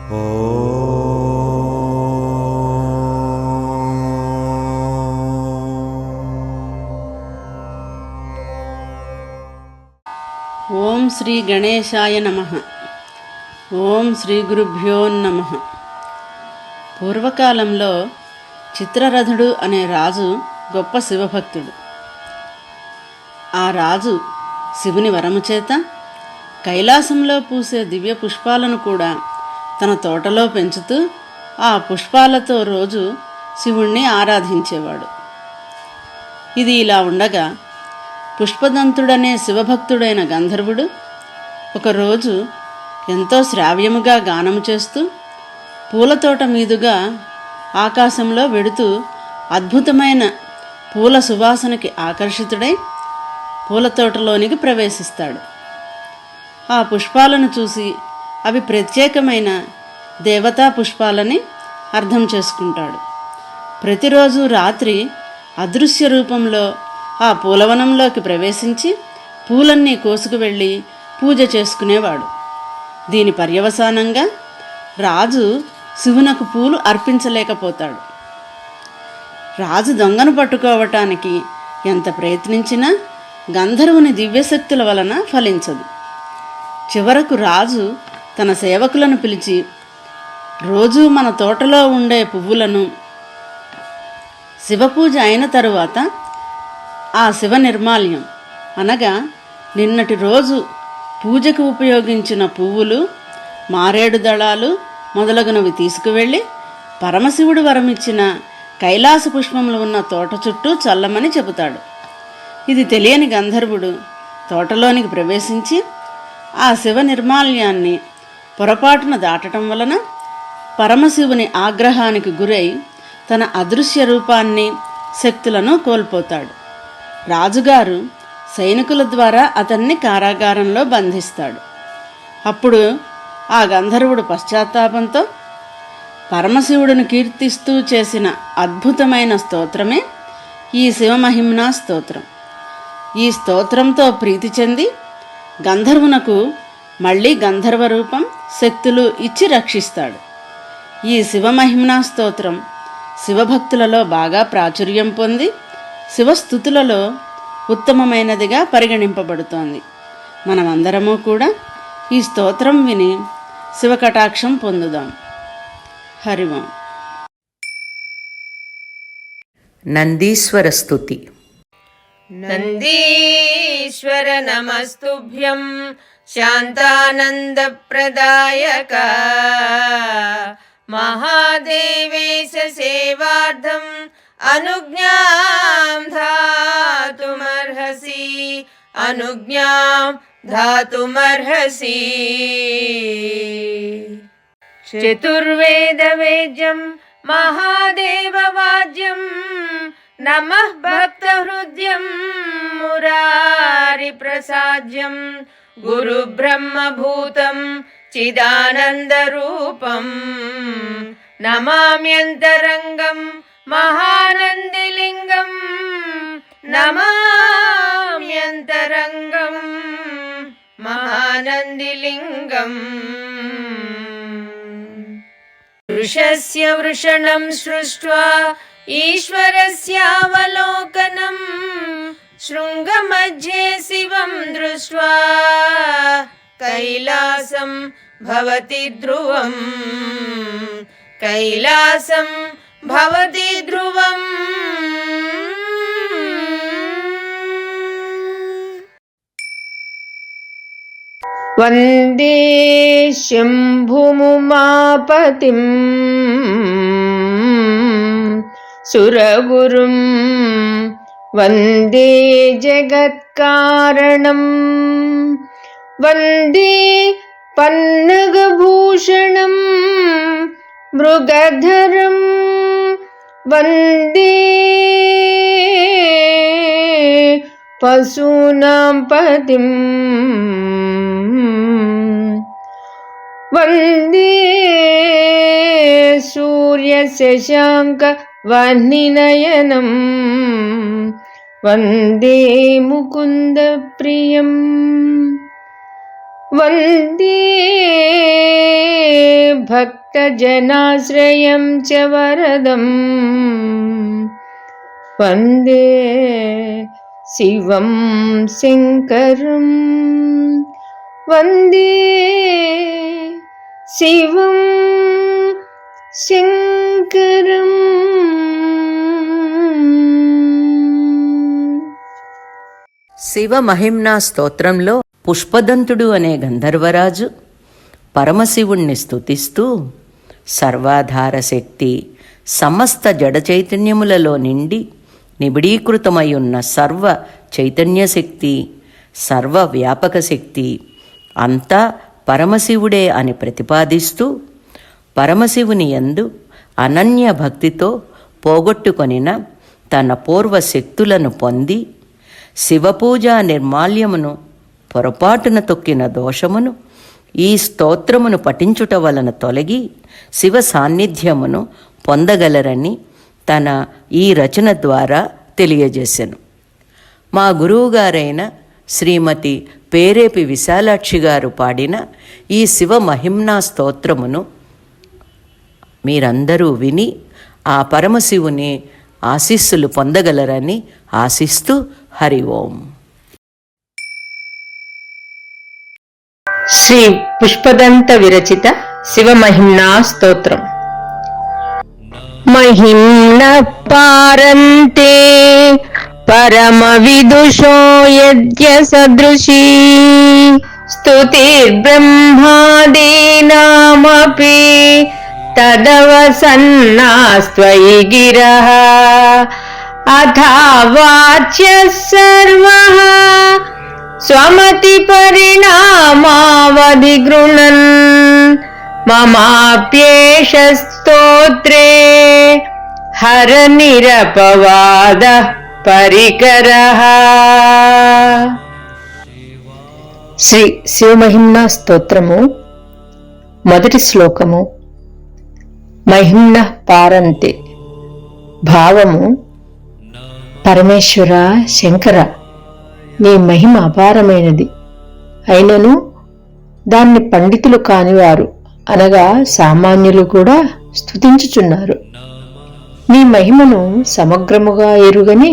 ఓం శ్రీ గణేశాయ నమః. ఓం శ్రీ గురుభ్యో నమః. పూర్వకాలంలో చిత్రరథుడు అనే రాజు గొప్ప శివభక్తుడు. ఆ రాజు శివుని వరము చేత కైలాసంలో పూసే దివ్య పుష్పాలను కూడా తన తోటలో పెంచుతూ ఆ పుష్పాలతో రోజు శివుణ్ణి ఆరాధించేవాడు. ఇది ఇలా ఉండగా పుష్పదంతుడనే శివభక్తుడైన గంధర్వుడు ఒకరోజు ఎంతో శ్రావ్యముగా గానము చేస్తూ పూలతోట మీదుగా ఆకాశంలో వెడుతూ అద్భుతమైన పూల సువాసనకి ఆకర్షితుడై పూలతోటలోనికి ప్రవేశిస్తాడు. ఆ పుష్పాలను చూసి అవి ప్రత్యేకమైన దేవతా పుష్పాలని అర్థం చేసుకుంటాడు. ప్రతిరోజు రాత్రి అదృశ్య రూపంలో ఆ పూలవనంలోకి ప్రవేశించి పూలన్నీ కోసుకు వెళ్ళి పూజ చేసుకునేవాడు. దీని పర్యవసానంగా రాజు శివునకు పూలు అర్పించలేకపోతాడు. రాజు దొంగను పట్టుకోవటానికి ఎంత ప్రయత్నించినా గంధర్వుని దివ్యశక్తుల వలన ఫలించదు. చివరకు రాజు తన సేవకులను పిలిచి, రోజూ మన తోటలో ఉండే పువ్వులను శివపూజ అయిన తరువాత ఆ శివ నిర్మాల్యం అనగా నిన్నటి రోజు పూజకు ఉపయోగించిన పువ్వులు, మారేడు దళాలు మొదలగునవి తీసుకువెళ్ళి పరమశివుడు వరమిచ్చిన కైలాస పుష్పములు ఉన్న తోట చుట్టూ చల్లమని చెబుతాడు. ఇది తెలియని గంధర్వుడు తోటలోనికి ప్రవేశించి ఆ శివ నిర్మాల్యాన్ని పొరపాటున దాటడం వలన పరమశివుని ఆగ్రహానికి గురై తన అదృశ్య రూపాన్ని, శక్తులను కోల్పోతాడు. రాజుగారు సైనికుల ద్వారా అతన్ని కారాగారంలో బంధిస్తాడు. అప్పుడు ఆ గంధర్వుడు పశ్చాత్తాపంతో పరమశివుడిని కీర్తిస్తూ చేసిన అద్భుతమైన స్తోత్రమే ఈ శివమహిమ్నా స్తోత్రం. ఈ స్తోత్రంతో ప్రీతి చెంది గంధర్వునకు మళ్ళీ గంధర్వ రూపం, శక్తులు ఇచ్చి రక్షిస్తాడు. ఈ శివమహిమ్నా స్తోత్రం శివభక్తులలో బాగా ప్రాచుర్యం పొంది శివస్థుతులలో ఉత్తమమైనదిగా పరిగణింపబడుతోంది. మనమందరము కూడా ఈ స్తోత్రం విని శివకటాక్షం పొందుదాం. హరి ఓం. నందీశ్వర స్తుతి. నందీశ్వర నమస్తుభ్యం శాంతానంద ప్రదాయక మహాదేవేశ సేవార్థం అనుజ్ఞాం ధాతుమర్హసి అనుజ్ఞాం ధాతుమర్హసి. చతుర్వేద వేద్యం మహాదేవవాద్యం నమః భక్తహృద్యం మురారి ప్రసాద్యం గురు బ్రహ్మభూతం చిదానందరూపం నమామ్యంతరంగం మహానందిలింగం నమామ్యంతరంగం మహానందిలింగం. వృషస్య వృషణం సృష్ట్వా ఈశ్వరస్యావలోకనం శృంగమధ్యే శివం దృష్ట్వా కైలాసం భవతి ధ్రువం కైలాసం భవతి ధ్రువం. వందే శంభుముమాపతిం సురగురుం వందే జగత్కారణం వందే పన్నగభూషణం మృగధరం వందే పశూనాం పతిం వందే సూర్యశశాంక వహ్నినయనం వందే ముకుంద ప్రియం వందే భక్తజనాశ్రయం చ వరదం వందే శివం శంకరం వందే శివం శంకరం. శివ మహిమ్నా స్తోత్రంలో పుష్పదంతుడు అనే గంధర్వరాజు పరమశివుణ్ణి స్తుతిస్తూ సర్వాధార శక్తి, సమస్త జడ చైతన్యములలో నిండి నిబిడీకృతమై ఉన్న సర్వ చైతన్య శక్తి, సర్వ వ్యాపక శక్తి అంతా పరమశివుడే అని ప్రతిపాదిస్తూ పరమశివుని యందు అనన్య భక్తితో పోగొట్టుకొనిన తన పూర్వ శక్తులను పొంది శివపూజా నిర్మాల్యమును పొరపాటున తొక్కిన దోషమును ఈ స్తోత్రమును పఠించుట వలన తొలగి శివ సాన్నిధ్యమును పొందగలరని తన ఈ రచన ద్వారా తెలియజేసెను. మా గురువుగారైన శ్రీమతి పేరేపి విశాలాక్షి గారు పాడిన ఈ శివ మహిమ్నా స్తోత్రమును మీరందరూ విని ఆ పరమశివుని ఆశీస్సులు పొందగలరని ఆశిస్తూ హరి ఓం. శ్రీ పుష్పదంత విరచిత శివమహిమ్నా స్తోత్రం. మహిమ్న పారంతే పరమ విదుషో యజ్ఞ సదృశీ స్తుతిర్బ్రహ్మాదీనామపి తదవసన్నాస్త్వయి గిరః అథావాచ్యః సర్వః స్వమతి పరిణామావధిగృణన్ మమాప్యేష స్తోత్రే హర నిరపవాద పరికరః. శ్రీ శివమహిమ్నా స్తోత్రము మొదటి శ్లోకము. మహిమ్న పారంతే. భావము: పరమేశ్వర శంకర, నీ మహిమ అపారమైనది. అయినను దాన్ని పండితులు కానివారు అనగా సామాన్యులు కూడా స్తుతించుచున్నారు. నీ మహిమను సమగ్రముగా ఎరుగని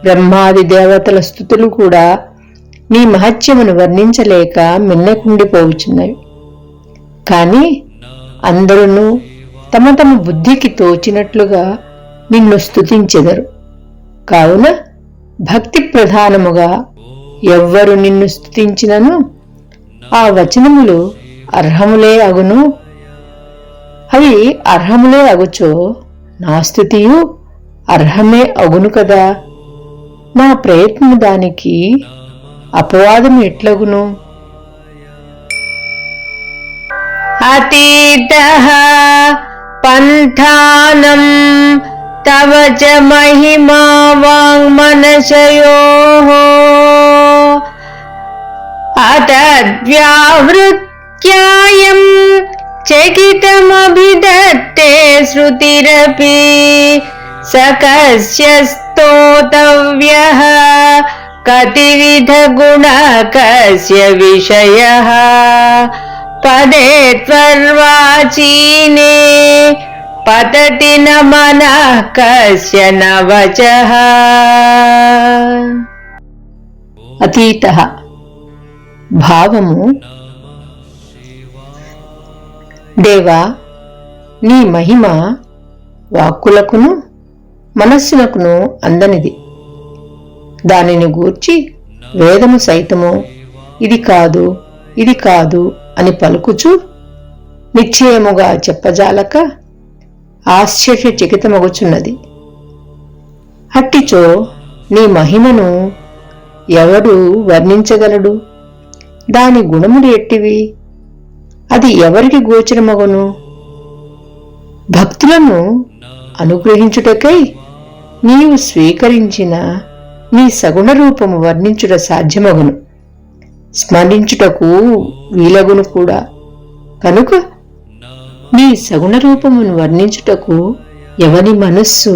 బ్రహ్మాది దేవతల స్తుతులు కూడా నీ మహత్యమును వర్ణించలేక మిన్నకుండిపోవుచున్నవి. కాని అందరూ తమ తమ బుద్ధికి తోచినట్లుగా నిన్ను స్తుతించెదరు. కావున భక్తి ప్రధానముగా ఎవ్వరు నిన్ను స్తుతించినను ఆ వచనములు అర్హములే అగును. అవి అర్హములే అగుచో నా స్తుతియు అర్హమే అగును కదా. నా ప్రయత్నము దానికి అపవాదము ఎట్లగును? అతీతః పంథానం తవ చ మహిమా వాంగ్మనసయోః అతద్వ్యావృత్యాయం చకితమభిదత్తే శృతిరపి సకస్య స్తోతవ్యః కతివిధ గుణకస్య విషయః పదే త్వర్వాచీనే పతతి న మనః కస్య న వచః. అతీతః. భావము: దేవా, నీ మహిమ వాక్కులకును మనస్సునకును అందనిది. దానిని గూర్చి వేదము సైతము ఇది కాదు ఇది కాదు అని పలుకుచు నిశ్చయముగా చెప్పజాలక ఆశ్చర్యచకితమగుచున్నది. అట్టిచో నీ మహిమను ఎవడు వర్ణించగలడు? దాని గుణములు ఎట్టివి? అది ఎవరికి గోచరమగును? భక్తులను అనుగ్రహించుటకై నీవు స్వీకరించిన నీ సగుణ రూపము వర్ణించుట సాధ్యమగును, స్మరించుటకు వీలగును కూడా. కనుక నీ సగుణ రూపమును వర్ణించుటకు ఎవని మనస్సు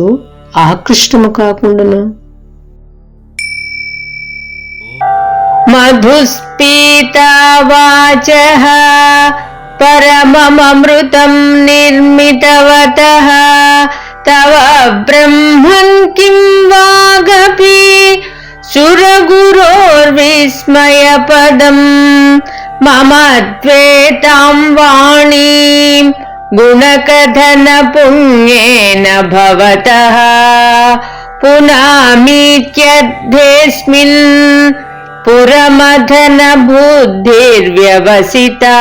ఆకృష్టము కాకుండాను? మధుస్పీతా వాచః పరమమృతం నిర్మితవతః తవ బ్రహ్మన్ కిం వాగపి సురగురోర్విస్మయపదం మమ త్వేతాం వాణీం గుణకథన పుణ్యేన భవతః పునామీత్యర్థేస్మిన్ పురమథన బుద్ధిర్వ్యవసితా.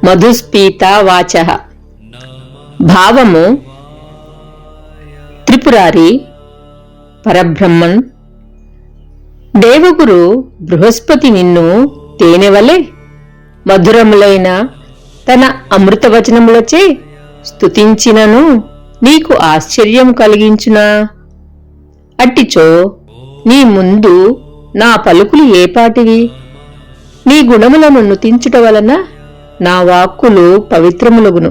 మధుస్పీత వాచః. భావము: త్రిపురారి, పరబ్రహ్మన్, దేవగురు బృహస్పతి నిన్ను తేనెవలే మధురములైన తన అమృతవచనములచే స్తుతించినను నీకు ఆశ్చర్యం కలిగించునా? అట్టిచో నీ ముందు నా పలుకులు ఏపాటివి? నీ గుణములను నుతించుట వలన నా వాక్కులు పవిత్రములగును.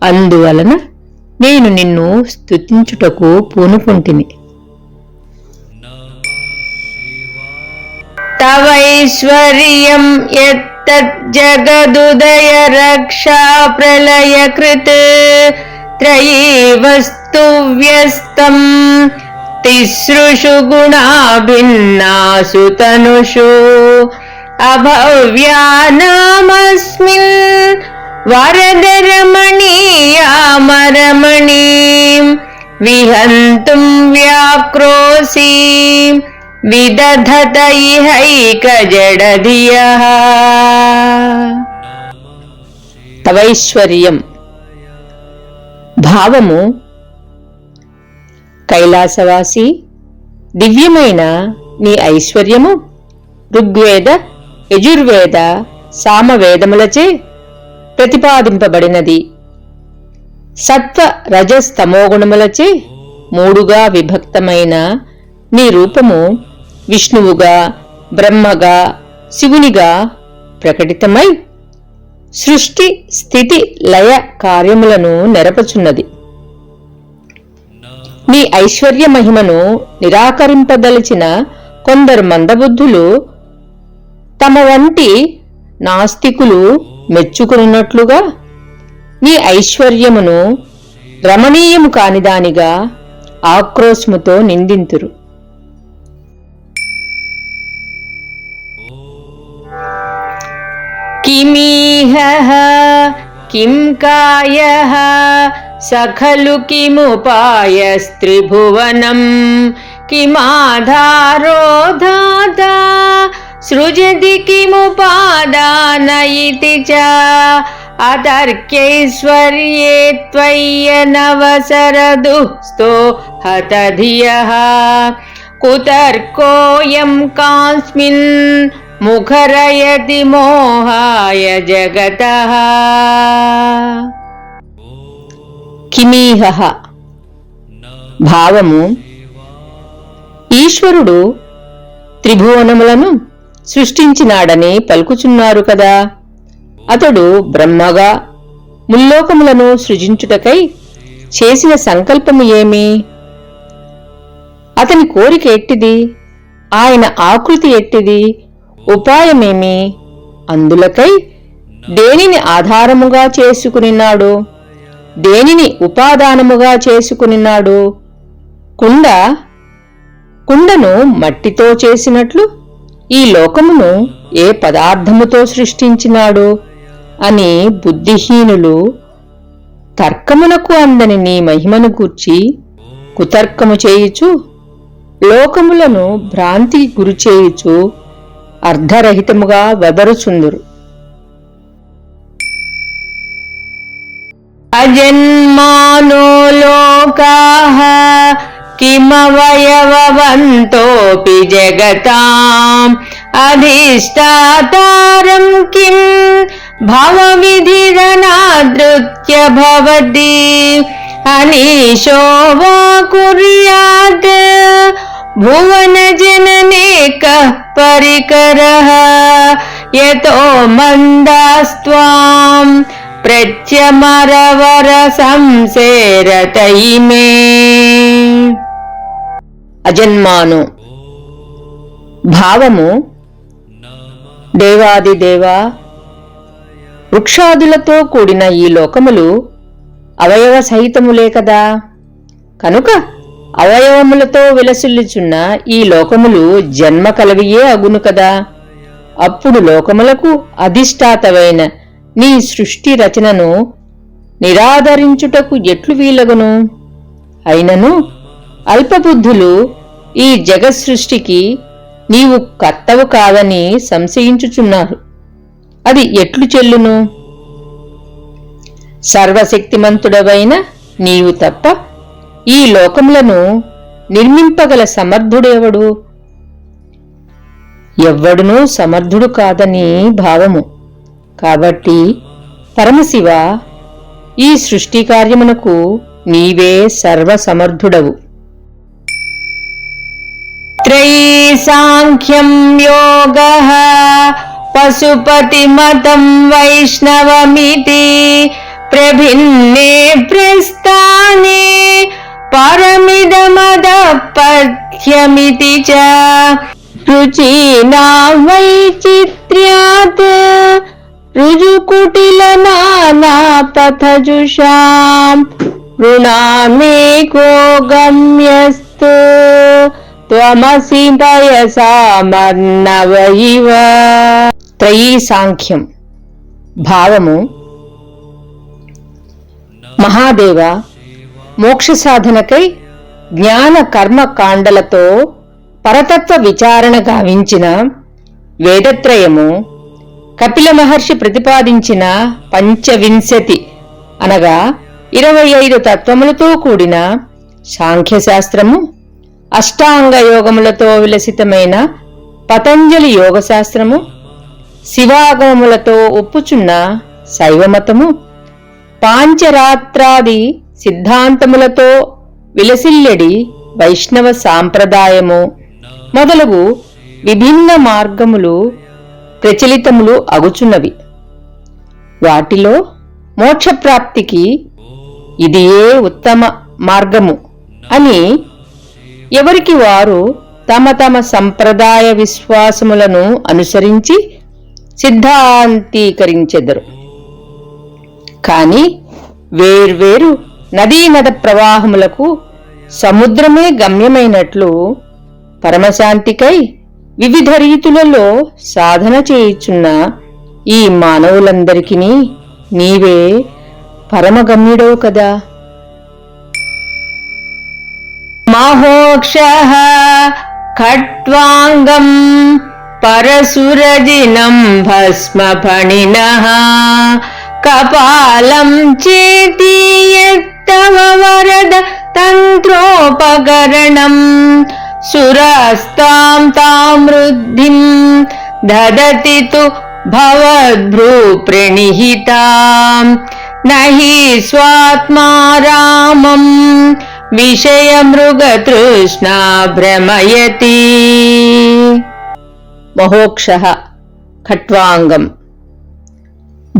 అందువలన నేను నిన్ను స్తుతించుటకు పూనుకుంటిని. తవైశ్వర్యం యత్తజ్జగదుదయ రక్షా ప్రళయకృత్ త్రయీ వస్తు వ్యస్తం తిస్రుషు గుణాభిన్నాసు తనుషు అభవ్యానామస్మిన్ వరదరమణీయామరమణీం విహంతుం వ్యాక్రోశీ విదధత ఇహైక జడధియః. తవైశ్వర్యం. భావము: కైలాసవాసి, దివ్యమైన నీ ఐశ్వర్యము ఋగ్వేద, యజుర్వేద, సామవేదములచే ప్రతిపాదింపబడినది. సత్వ, రజస్, తమోగుణములచే మూడుగా విభక్తమైన నీ రూపము విష్ణువుగా, బ్రహ్మగా, శివునిగా ప్రకటితమై సృష్టి, స్థితి, లయ కార్యములను నెరపచున్నది. నీ ఐశ్వర్య మహిమను నిరాకరింపదలిచిన కొందరు మందబుద్ధులు తమ వంటి నాస్తికులు మెచ్చుకున్నట్లుగా నీ ఐశ్వర్యమును రమణీయము కానిదానిగా ఆక్రోశముతో నిందింతురు. కిమీహః కిం కాయః సఖలు కిముపాయస్త్రిభువనం కిమాధారో ధాతా సృజతి కిముపాదాన ఇతి చ అతర్క్యైశ్వర్యే త్వయ్యనవసరదుఃస్థో హతధియః కుతర్కోయం కాస్మిన్ ముఖరయతి మోహాయ జగతః. కిమీహః. భావము: ఈశ్వరుడు త్రిభువనములను సృష్టించినాడని పలుకుచున్నారు కదా. అతడు బ్రహ్మగా ముల్లోకములను సృజించుటకై చేసిన సంకల్పము ఏమి? అతని కోరిక ఎట్టిది? ఆయన ఆకృతి ఎట్టిది? ఉపాయమేమి? అందులకై దేనిని ఆధారముగా చేసుకునినాడు? దేనిని ఉపాదానముగా చేసుకునినాడు? కుండను మట్టితో చేసినట్లు ఈ లోకమును ఏ పదార్థముతో సృష్టించినాడు అని బుద్ధిహీనులు తర్కమునకు అందని నీ మహిమను గూర్చి కుతర్కము చేయుచు లోకములను భ్రాంతి గురిచేయుచు అర్ధరహితముగా వదరుచుందురు. అజన్మానో లోకాః కిమవయవవంతోపి జగతాం అధిష్టాతారం కిం భవవిధిరనాదృత్య భవతి అనీశో వా కుర్యాత్ భువన జననే కః పరికరః యతో మందాస్త్వాం ప్రత్యమరవర సంసేరతయిమే. అజన్మాను. భావము: దేవాదిదేవా, వృక్షాదులతో కూడిన ఈ లోకములు అవయవ సహితములే కదా. కనుక అవయవములతో విలసిల్లుచున్న ఈ లోకములు జన్మ కలవియే అగును కదా. అప్పుడు లోకములకు అధిష్టాతమైన నీ సృష్టి రచనను నిరాదరించుటకు ఎట్లు వీలగును? అయినను అల్పబుద్ధులు ఈ జగత్సృష్టికి నీవు కర్తవు కాదని సంశయించుచున్నారు. అది ఎట్లు చెల్లును? సర్వశక్తిమంతుడవైన నీవు తప్ప ఈ లోకములను నిర్మింపగల సమర్థుడెవడు? ఎవ్వడునూ సమర్థుడు కాదని భావము. కాబట్టి పరమశివ, ఈ సృష్టి కార్యమునకు నీవే సర్వసమర్థుడవు. త్రయీ సాంఖ్యం యోగః పశుపతిమతం వైష్ణవమితి ప్రభిన్నే ప్రస్థానే పరమిదమదపథ్యమితి చ రుచీనాం వైచిత్ర్యాత్ రుజుకుటిలనానాపథజుషాం రుణామేకో గమ్యస్తు త్వమసి పయసామర్ణవ ఇవ. త్రయీ సాంఖ్యం భావము: మహాదేవ, మోక్ష సాధనకై జ్ఞాన కర్మ కాండలతో పరతత్వ విచారణ గావించిన వేదత్రయము, కపిల మహర్షి ప్రతిపాదించిన పంచవింశతి అనగా 25 తత్వములతో కూడిన సాంఖ్యశాస్త్రము, అష్టాంగ యోగములతో విలసితమైన పతంజలి యోగశాస్త్రము, శివాగమములతో ఒప్పుచున్న శైవమతము, పాంచరాత్రాది సిద్ధాంతములతో విలసిల్లెడి వైష్ణవ సాంప్రదాయము మొదలగు విభిన్న మార్గములు ప్రచలితములు అగుచున్నవి. వాటిలో మోక్షప్రాప్తికి ఇదియే ఉత్తమ మార్గము అని ఎవరికి వారు తమ తమ సంప్రదాయ విశ్వాసములను అనుసరించి సిద్ధాంతీకరించెదరు. కాని వేర్వేరు నదీనద ప్రవాహములకు సముద్రమే గమ్యమైనట్లు పరమశాంతికై వివిధ రీతులలో సాధన చేయుచున్న ఈ మానవులందరికీ నీవే పరమగమ్యుడవు కదా. మహోక్షః ఖట్వాంగం పరసురజినం భస్మఫణినః కపాలం చేతీయత్తవ వరద తంత్రోపకరణం సురాస్తాం తామృద్ధిం దదతి తు భవద్భ్రూ ప్రణిహితాం నహి స్వాత్మా రామం విషయమృగతృష్ణా భ్రమయతి. మహోక్షః ఖట్వాంగం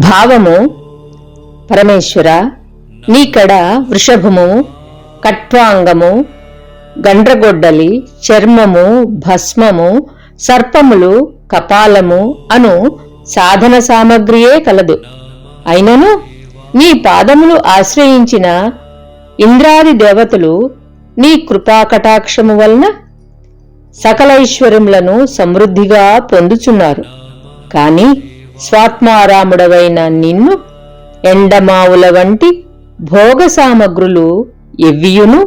భావము: పరమేశ్వర, నీకడ వృషభము, ఖట్వాంగము, గండ్రగొడ్డలి, చర్మము, భస్మము, సర్పములు, కపాలము అను సాధన సామగ్రియే కలదు. అయినను నీ పాదములు ఆశ్రయించిన ఇంద్రాది దేవతలు నీ కృపాకటాక్షము వలన సకలైశ్వర్యములను సమృద్ధిగా పొందుచున్నారు. కాని స్వాత్మారాముడవైన నిన్ను ఎండమావుల వంటి భోగ సామగ్రులు ఎవ్వియును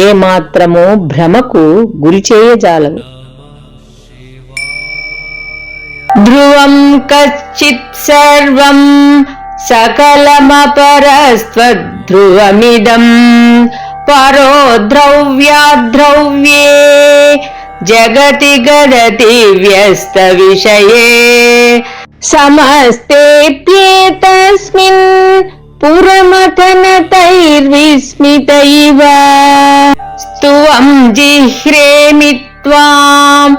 ఏమాత్రమూ భ్రమకు గురిచేయజాలవు. ధ్రువం కచ్చిత్ సర్వం సకలమపరస్త్వద్ధ్రువమిదం పరో ద్రవ్యాద్రవ్యే జగతి గదతి వ్యస్త విషయే సమస్తేప్యేతస్మిన్ పురమథనతైర్విస్మిత ఇవ స్తువం జిహ్రేమి త్వాం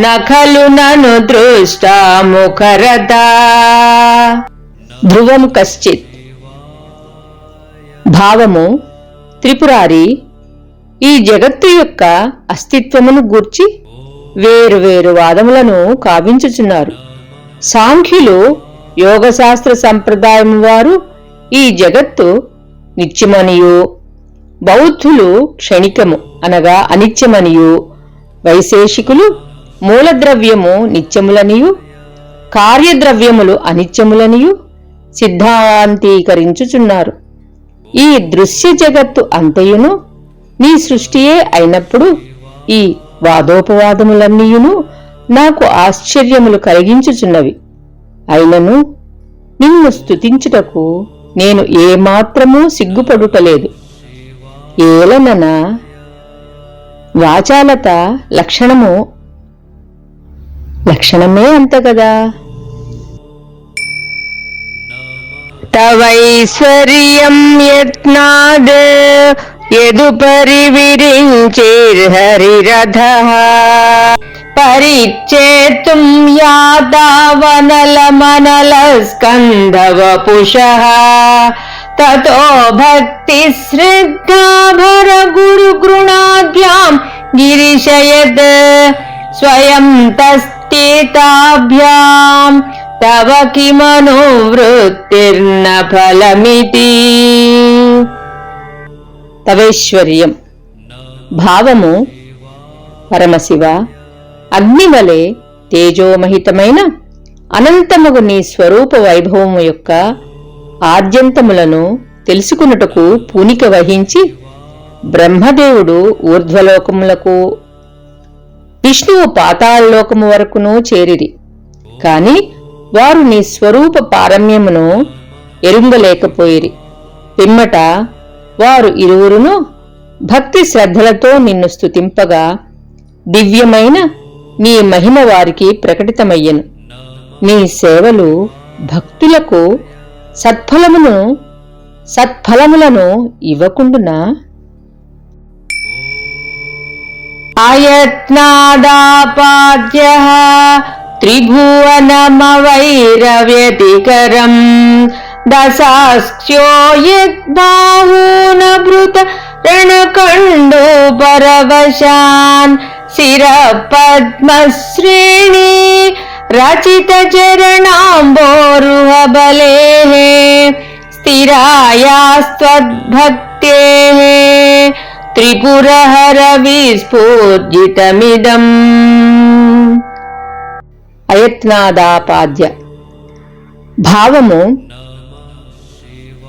న ఖలు నను దృష్టా ముఖరతా. ధ్రువం కశ్చిత్ భావము: త్రిపురారి, ఈ జగత్తు యొక్క అస్తిత్వమును గూర్చి వేరువేరు వాదములను కావించుచున్నారు. సాంఖ్యులు యోగశాస్త్ర సంప్రదాయం వారు ఈ జగత్తు నిత్యమనియు, బౌద్ధులు క్షణికము అనగా అనిత్యమనియు, వైశేషికులు మూలద్రవ్యము నిత్యములనియు కార్యద్రవ్యములు అనిత్యములనియు సిద్ధాంతీకరించుచున్నారు. ఈ దృశ్య జగత్తు అంతయును నీ సృష్టియే అయినప్పుడు ఈ వాదోపవాదములన్నీయును నాకు ఆశ్చర్యములు కలిగించుచున్నవి. అయినను నిన్ను స్తుతించుటకు నేను ఏమాత్రమూ సిగ్గుపడుటలేదు. ఏలనన వాచాలత లక్షణమే అంత కదా. తవైశ్వర్యం యత్నాద్ యదుపరి విరించిర్హరిరథః పరిచ్ఛేతుం యాదావనలమనలస్కంధవపుషః తతో భక్తి శ్రద్ధాభర గురుగృణాభ్యాం గిరిశయద్ స్వయం తస్థితాభ్యాం తవ కిమనువృత్తిర్న ఫలమితి. తవైశ్వర్యం భావము పరమశివ, అగ్నివలే తేజోమహితమైన అనంతముగు నీ స్వరూప వైభవము యొక్క ఆద్యంతములను తెలుసుకున్నటకు పూనిక వహించి బ్రహ్మదేవుడు ఊర్ధ్వలోకములకు, విష్ణువు పాతాళలోకము వరకును చేరిరి. కాని వారు నీ స్వరూప పారమ్యమును ఎరుంగలేకపోయిరి. పిమ్మట వారు ఇరువురును భక్తి శ్రద్ధలతో నిన్ను స్తుతింపగా దివ్యమైన నీ మహిమ వారికి ప్రకటితమయ్యను. నీ సేవలు భక్తులకు సత్ఫలములను ఇవ్వకుండునా? ఆయత్నాదాపాద్యః త్రిభువనమవైరవ్యతికరం దశాస్క్ష్యో యద్బాహూనభృత రణకండో పరవశాన్ శిరపద్మశ్రేణి రచిత చరణాంబోరుహబలేః స్థిరాయాస్త్వద్భక్తేః త్రిపురహర విస్ఫూర్జితమిదం. అయత్నాదాపాద్య భావము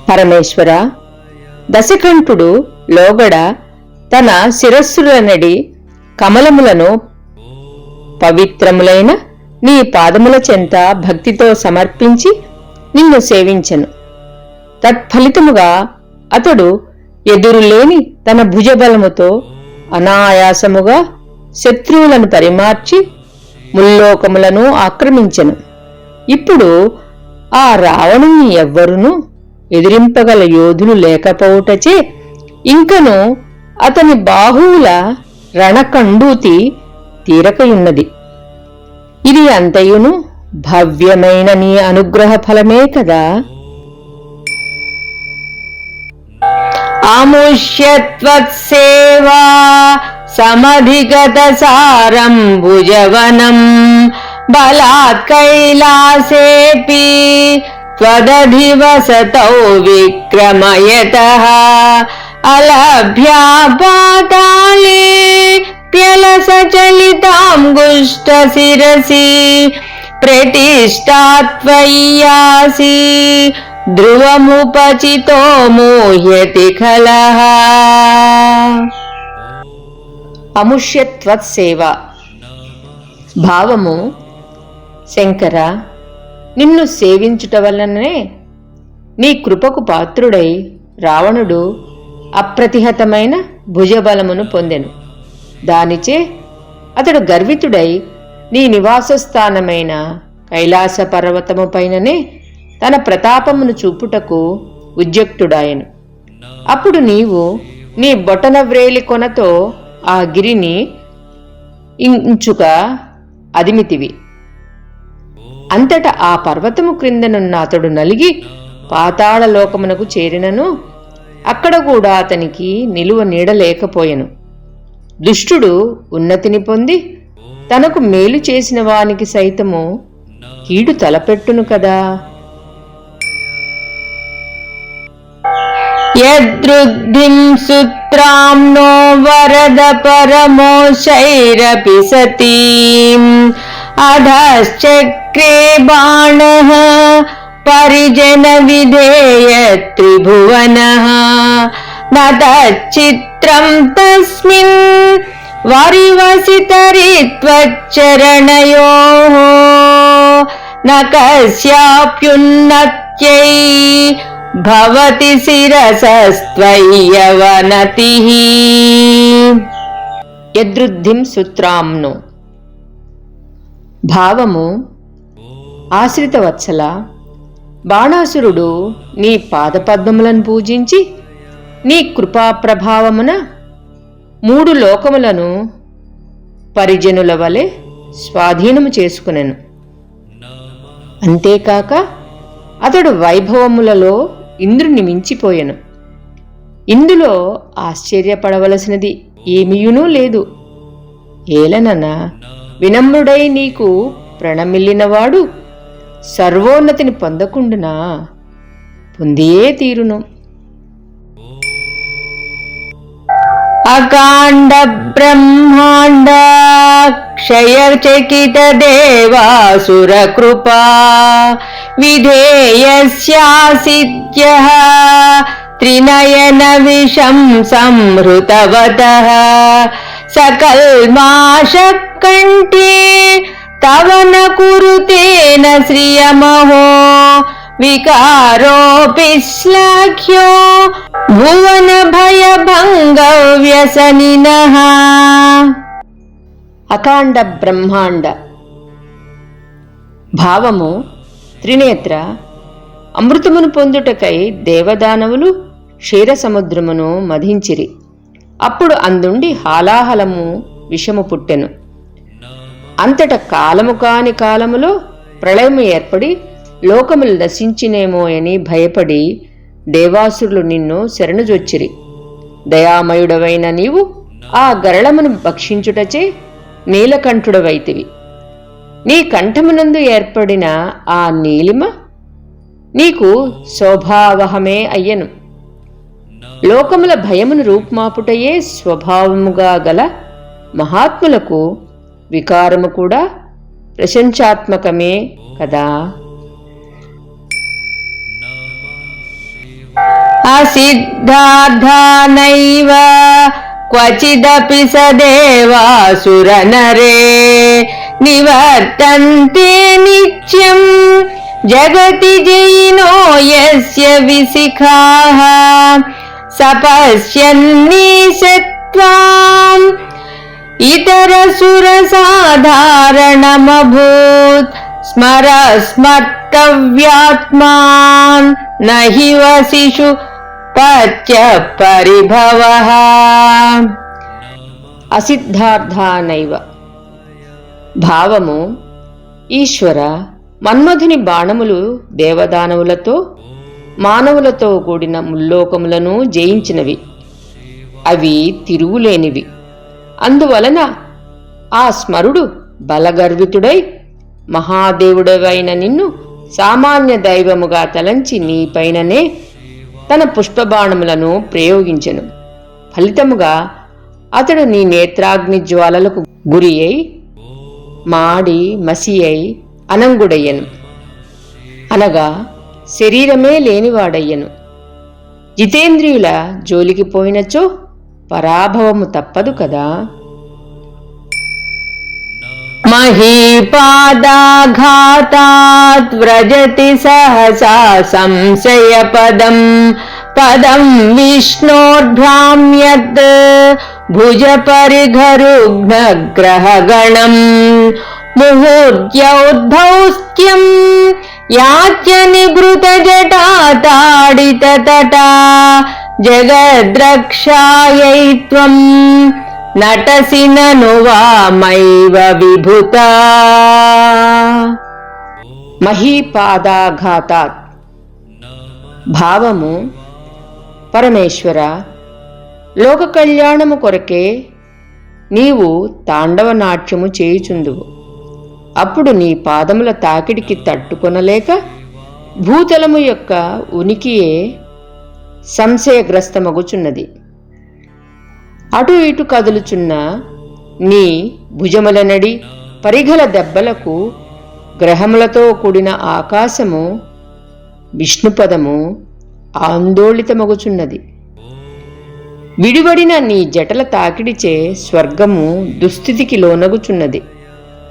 పరమేశ్వర, దశకంఠుడు లోగడ తన శిరస్సులనడి కమలములను పవిత్రములైన నీ పాదముల చెంత భక్తితో సమర్పించి నిన్ను సేవించెను. తత్ఫలితముగా అతడు ఎదురులేని తన భుజబలముతో అనాయాసముగా శత్రువులను పరిమార్చి ముల్లోకములను ఆక్రమించెను. ఇప్పుడు ఆ రావణుని ఎవ్వరునూ ఎదిరింపగల యోధులు లేకపోవుటచే ఇంకను అతని బాహువుల రణకండూతి తీరకయున్నది. ఇది అంతయును భవ్యమైన నీ అనుగ్రహ ఫలమే కదా. ఆముష్యత్వత్సేవా సమధిగత సారం భుజవనం బలాత్ కైలాసేపి త్వదధివసతౌ విక్రమయతః అలభ్యా పాతాళే ప్యలసచలితాంగుష్ట శిరసి ప్రతిష్టాత్వయ్యాసి ధ్రువముపచితో మోహ్యతి ఖలః. అముష్యత్వత్సేవ భావము శంకర, నిన్ను సేవించుట వలననే నీ కృపకు పాత్రుడై రావణుడు అప్రతిహతమైన భుజబలమును పొందెను. దానిచే అతడు గర్వితుడై నీ నివాసస్థానమైన కైలాస పర్వతము పైననే తన ప్రతాపమును చూపుటకు ఉద్యుక్తుడాయెను. అప్పుడు నీవు నీ బొటన వ్రేలి కొనతో ఆ గిరిని ఇంచుక అదిమితివి. అంతటా ఆ పర్వతము క్రిందనున్న అతడు నలిగి పాతాళలోకమునకు చేరినను అక్కడ కూడా అతనికి నిలువ నీడలేకపోయెను. దుష్టుడు ఉన్నతిని పొంది తనకు మేలు చేసిన వానికి సైతము కీడు తలపెట్టును కదా. యదృద్ధిం సుత్రాంనో వరద పరమోశైరపి సతీం అధశ్చక్రే బాణః పరిజన విధేయ త్రిభువనః న తచ్చిత్రం తస్మిన్ వరివసితరిత్వచ్చరణయోః న కస్యాప్యున్నత్యై భవతి శిరసస్త్వయ్యవనతిః. యదృద్ధిం సుత్రాంను. భావము: ఆశ్రిత వత్సల, బాణాసురుడు నీ పాదపద్మములను పూజించి నీ కృపా ప్రభావమున 3 లోకములను పరిజనుల వలె స్వాధీనము చేసుకునెను. అంతేకాక అతడు వైభవములలో ఇంద్రుని మించిపోయెను. ఇందులో ఆశ్చర్యపడవలసినది ఏమీయునూ లేదు. ఏలనన వినమ్రుడై నీకు ప్రణమిల్లినవాడు సర్వోన్నతిని పొందకుండునా? పొందియే తీరును. అకాండ బ్రహ్మాండ క్షయచకిత దేవాసుర కృపా విధేయస్యాసిద్యః త్రినయన విషం సంహృతవతః సకల్మాషకంఠే తవ న కురుతేన శ్రియమహో వికారోపి శ్లాఘ్యో భువన భయభంగ వ్యసనినః. అకాండ బ్రహ్మాండ. భావము: త్రినేత్ర, అమృతమును పొందుటకై దేవదానవులు క్షీరసముద్రమును మధించిరి. అప్పుడు అందుండి హాలాహలము విషము పుట్టెను. అంతట కాలము కాని కాలములో ప్రళయము ఏర్పడి లోకములు నశించినేమో అని భయపడి దేవాసురులు నిన్ను శరణుజొచ్చిరి. దయామయుడవైన నీవు ఆ గరళమును భక్షించుటచే నీలకంఠుడవైతివి. నీ కంఠమునందు ఏర్పడిన ఆ నీలిమ నీకు శోభావహమే అయ్యను. లోకముల భయమును రూపుమాపుటయే స్వభావముగా గల మహాత్ములకు వికారము కూడా ప్రశంసాత్మకమే కదా. అసిద్ధార్థానైవ క్వచిదపి సదేవాసుర నరే నివర్తంతే నిత్యం జగతి జయినో యస్య విశిఖాః సపశ్యన్నీశత్వాం ఇతరసుర సాధారణమభూత్ స్మర స్మర్తవ్యాత్మాన్ నహి వసిషు పత్య పరిభవః. అసిద్ధార్థానైవ. భావము: ఈశ్వర, మన్మధుని బాణములు దేవదానవులతో మానవులతో కూడిన ముల్లోకములను జయించినవి. అవి తిరుగులేనివి. అందువలన ఆ స్మరుడు బలగర్వితుడై మహాదేవుడవైన నిన్ను సామాన్య దైవముగా తలంచి నీపైననే తన పుష్పబాణములను ప్రయోగించెను. ఫలితముగా అతడు నీ నేత్రాగ్ని జ్వాలలకు గురి అయి మాడి మసి అయి అనంగుడయ్యను, అనగా శరీరమే లేనివాడయ్యను. జితేంద్రియుల జోలికి పోయినచో పరాభవము తప్పదు కదా. మహీపాదాఘాతాత్ వ్రజతి సహసా సంశయపదం పదం విష్ణోర్భ్రామ్యత్ భుజ పరిఘరుఘ్నగ్రహగణం ముహూర్త్యౌద్భౌస్త్యం యాచ్య నిభృత జటాతాడిత తటా జగద్రక్షాయై త్వం నటసి నను వామైవ విభుత. మహీపాదాఘాతాత్. భావము: పరమేశ్వర, లోక కళ్యాణము కొరకే నీవు తాండవ నాట్యము చేయుచుందువు. అప్పుడు నీ పాదముల తాకిడికి తట్టుకొనలేక భూతలము యొక్క ఉనికియే సంశయగ్రస్తమగుచున్నది. అటు ఇటు కదులుచున్న నీ భుజముల నడి పరిగల దెబ్బలకు గ్రహములతో కూడిన ఆకాశము విష్ణుపదము ఆందోళితమగుచున్నది. విడివడిన నీ జటల తాకిడిచే స్వర్గము దుస్థితికి లోనగుచున్నది.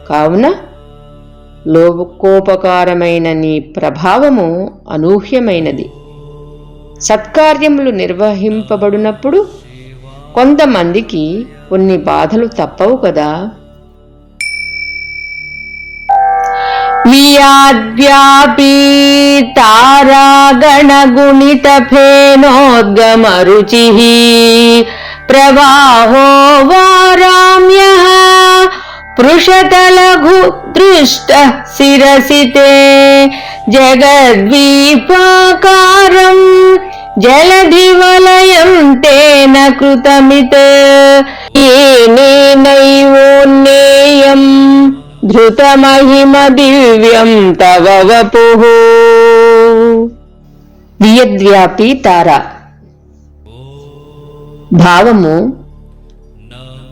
కావున లోకోపకారమైన నీ ప్రభావము అనూహ్యమైనది. సత్కార్యములు నిర్వహింపబడినప్పుడు కొంతమందికి కొన్ని బాధలు తప్పవు కదా. వియాద్వ్యాపీ తారాగణగుణిత ఫేనోద్గమరుచిః ప్రవాహో వారామ్యః పృషతలఘు దృష్ట శిరసితే జగద్వీపాకారం జలధివలయం తేన కృతమిత్ ఏనేనైవోన్నేయం ధృతమహిమ దివ్యం తవ వపుః. వియద్వ్యాపి తార భావము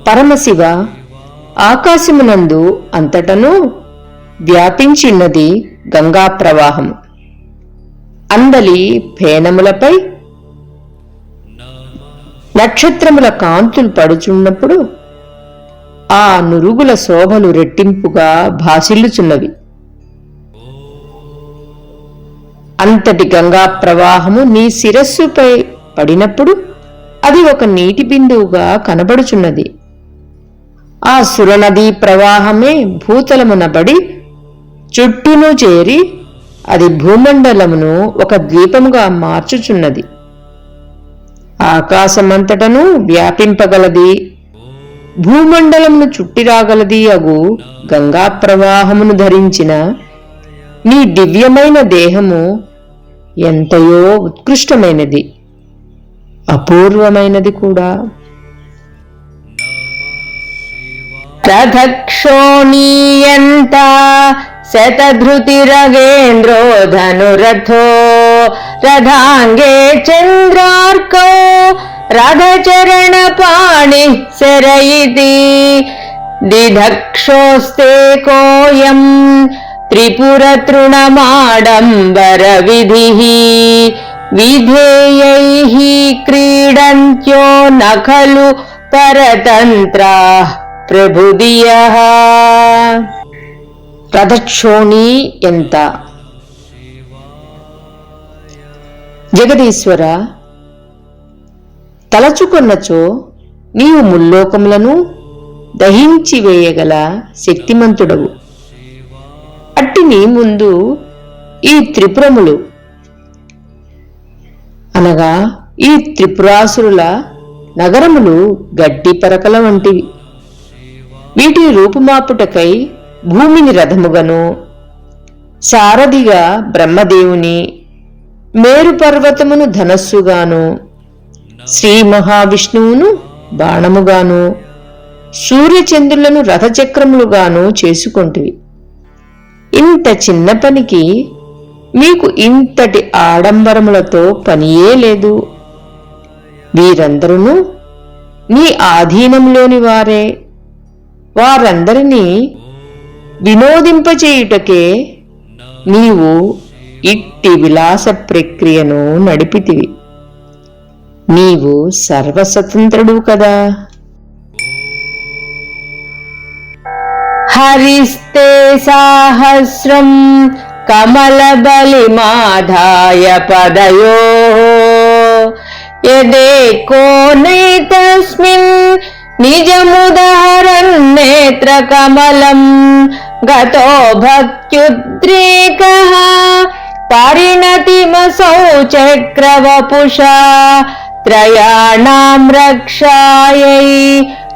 పరమశివ ఆకాశమునందు అంతటను వ్యాపించిన్నది గంగా ప్రవాహము. అందలి ఫేనములపై నక్షత్రముల కాంతులు పడుచున్నప్పుడు ఆ నురుగుల శోభలు రెట్టింపుగా భాసిల్లుచున్నవి. అంతటి గంగా ప్రవాహము నీ శిరస్సుపై పడినప్పుడు అది ఒక నీటి బిందువుగా కనబడుచున్నది. ఆ సురనదీ ప్రవాహమే భూతలమునబడి చుట్టూను చేరి అది భూమండలమును ఒక ద్వీపముగా మార్చుచున్నది. ఆకాశమంతటను వ్యాపింపగలది, భూమండలమును చుట్టిరాగలది అగు గంగా ప్రవాహమును ధరించిన నీ దివ్యమైన దేహము ఎంతయో ఉత్కృష్టమైనది, అపూర్వమైనది కూడా. రథక్షోణీయంత శతధృతిరగేంద్రో ధనురథో రథాంగే చంద్రార్కో రథచరణ పాణి శరయితి దిధక్షోస్తే కోయం త్రిపుర తృణమాడంబర విధిః విధేయైః క్రీడంత్యో నఖలు పరతంత్రాః ప్రభుదియః. రథక్షోణి ఎంత జగదీశ్వర, తలచుకొన్నచో నీవు ముల్లోకములను దహించి వేయగల శక్తిమంతుడవు. అట్టి నీ ముందు ఈ త్రిపురములు అనగా ఈ త్రిపురాసురుల నగరములు గడ్డి పరకల వంటివి. వీటిని రూపుమాపుటకై భూమిని రథముగను, సారథిగా బ్రహ్మదేవుని, మేరు పర్వతమును ధనస్సుగాను, శ్రీ మహావిష్ణువును బాణముగాను, సూర్యచంద్రులను రథచక్రములుగాను చేసుకొంటివి. ఇంత చిన్న పనికి మీకు ఇంతటి ఆడంబరములతో పనియే లేదు. వీరందరూ నీ ఆధీనంలోని వారే. వారందరినీ వినోదింపచేయుటకే నీవు ఇట్టి విలాస ప్రక్రియను నడిపితివి. నీవు సర్వస్వతంత్రుడు కదా. హరిస్తే సాహస్రం కమల బలిమాధాయ పదయో యదేకో నైతస్మిన్ నిజముదహరన్నేత్ర కమలం గతో భక్త్యుద్రేకః పరిణతిమసౌ చక్రవపుషా త్రయాణాం రక్షాయై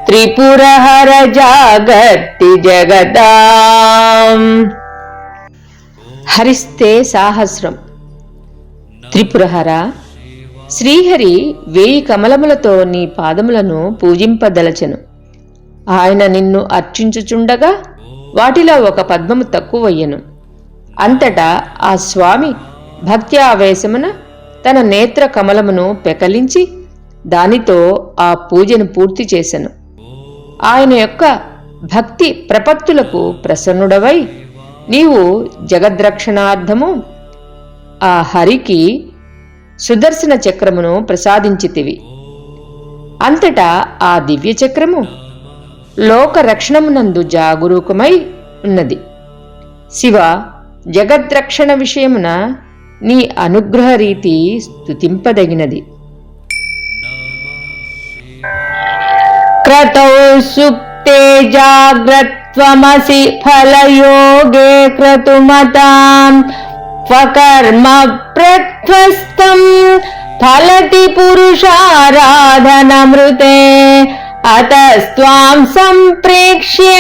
త్రిపురహర జాగర్తి జగతాం. హరిస్తే సాహస్రం. త్రిపురహర, శ్రీహరి 1000 కమలములతో నీ పాదములను పూజింపదలచెను. ఆయన నిన్ను అర్చించుచుండగా వాటిలో ఒక పద్మము తక్కువయ్యెను. అంతటా ఆ స్వామి భక్తి ఆవేశమున తన నేత్ర కమలమును పెకలించి దానితో ఆ పూజను పూర్తి చేసెను. ఆయన యొక్క భక్తి ప్రపత్తులకు ప్రసన్నుడవై నీవు జగద్రక్షణార్థము ఆ హరికి సుదర్శన చక్రమును ప్రసాదించితివి. అంతటా ఆ దివ్య చక్రము లోకరక్షణమునందు జాగరూకమై ఉన్నది. శివ, జగద్రక్షణ విషయమున నీ అనుగ్రహ రీతి స్తుతింపదగినది. క్రతౌ సుప్తే జాగ్రత్వమసి ఫలయోగే క్రతుమతాం స్వకర్మ ప్రధ్వస్తం ఫలతి పురుషారాధనమృతే అతస్త్వాం సంప్రేక్ష్య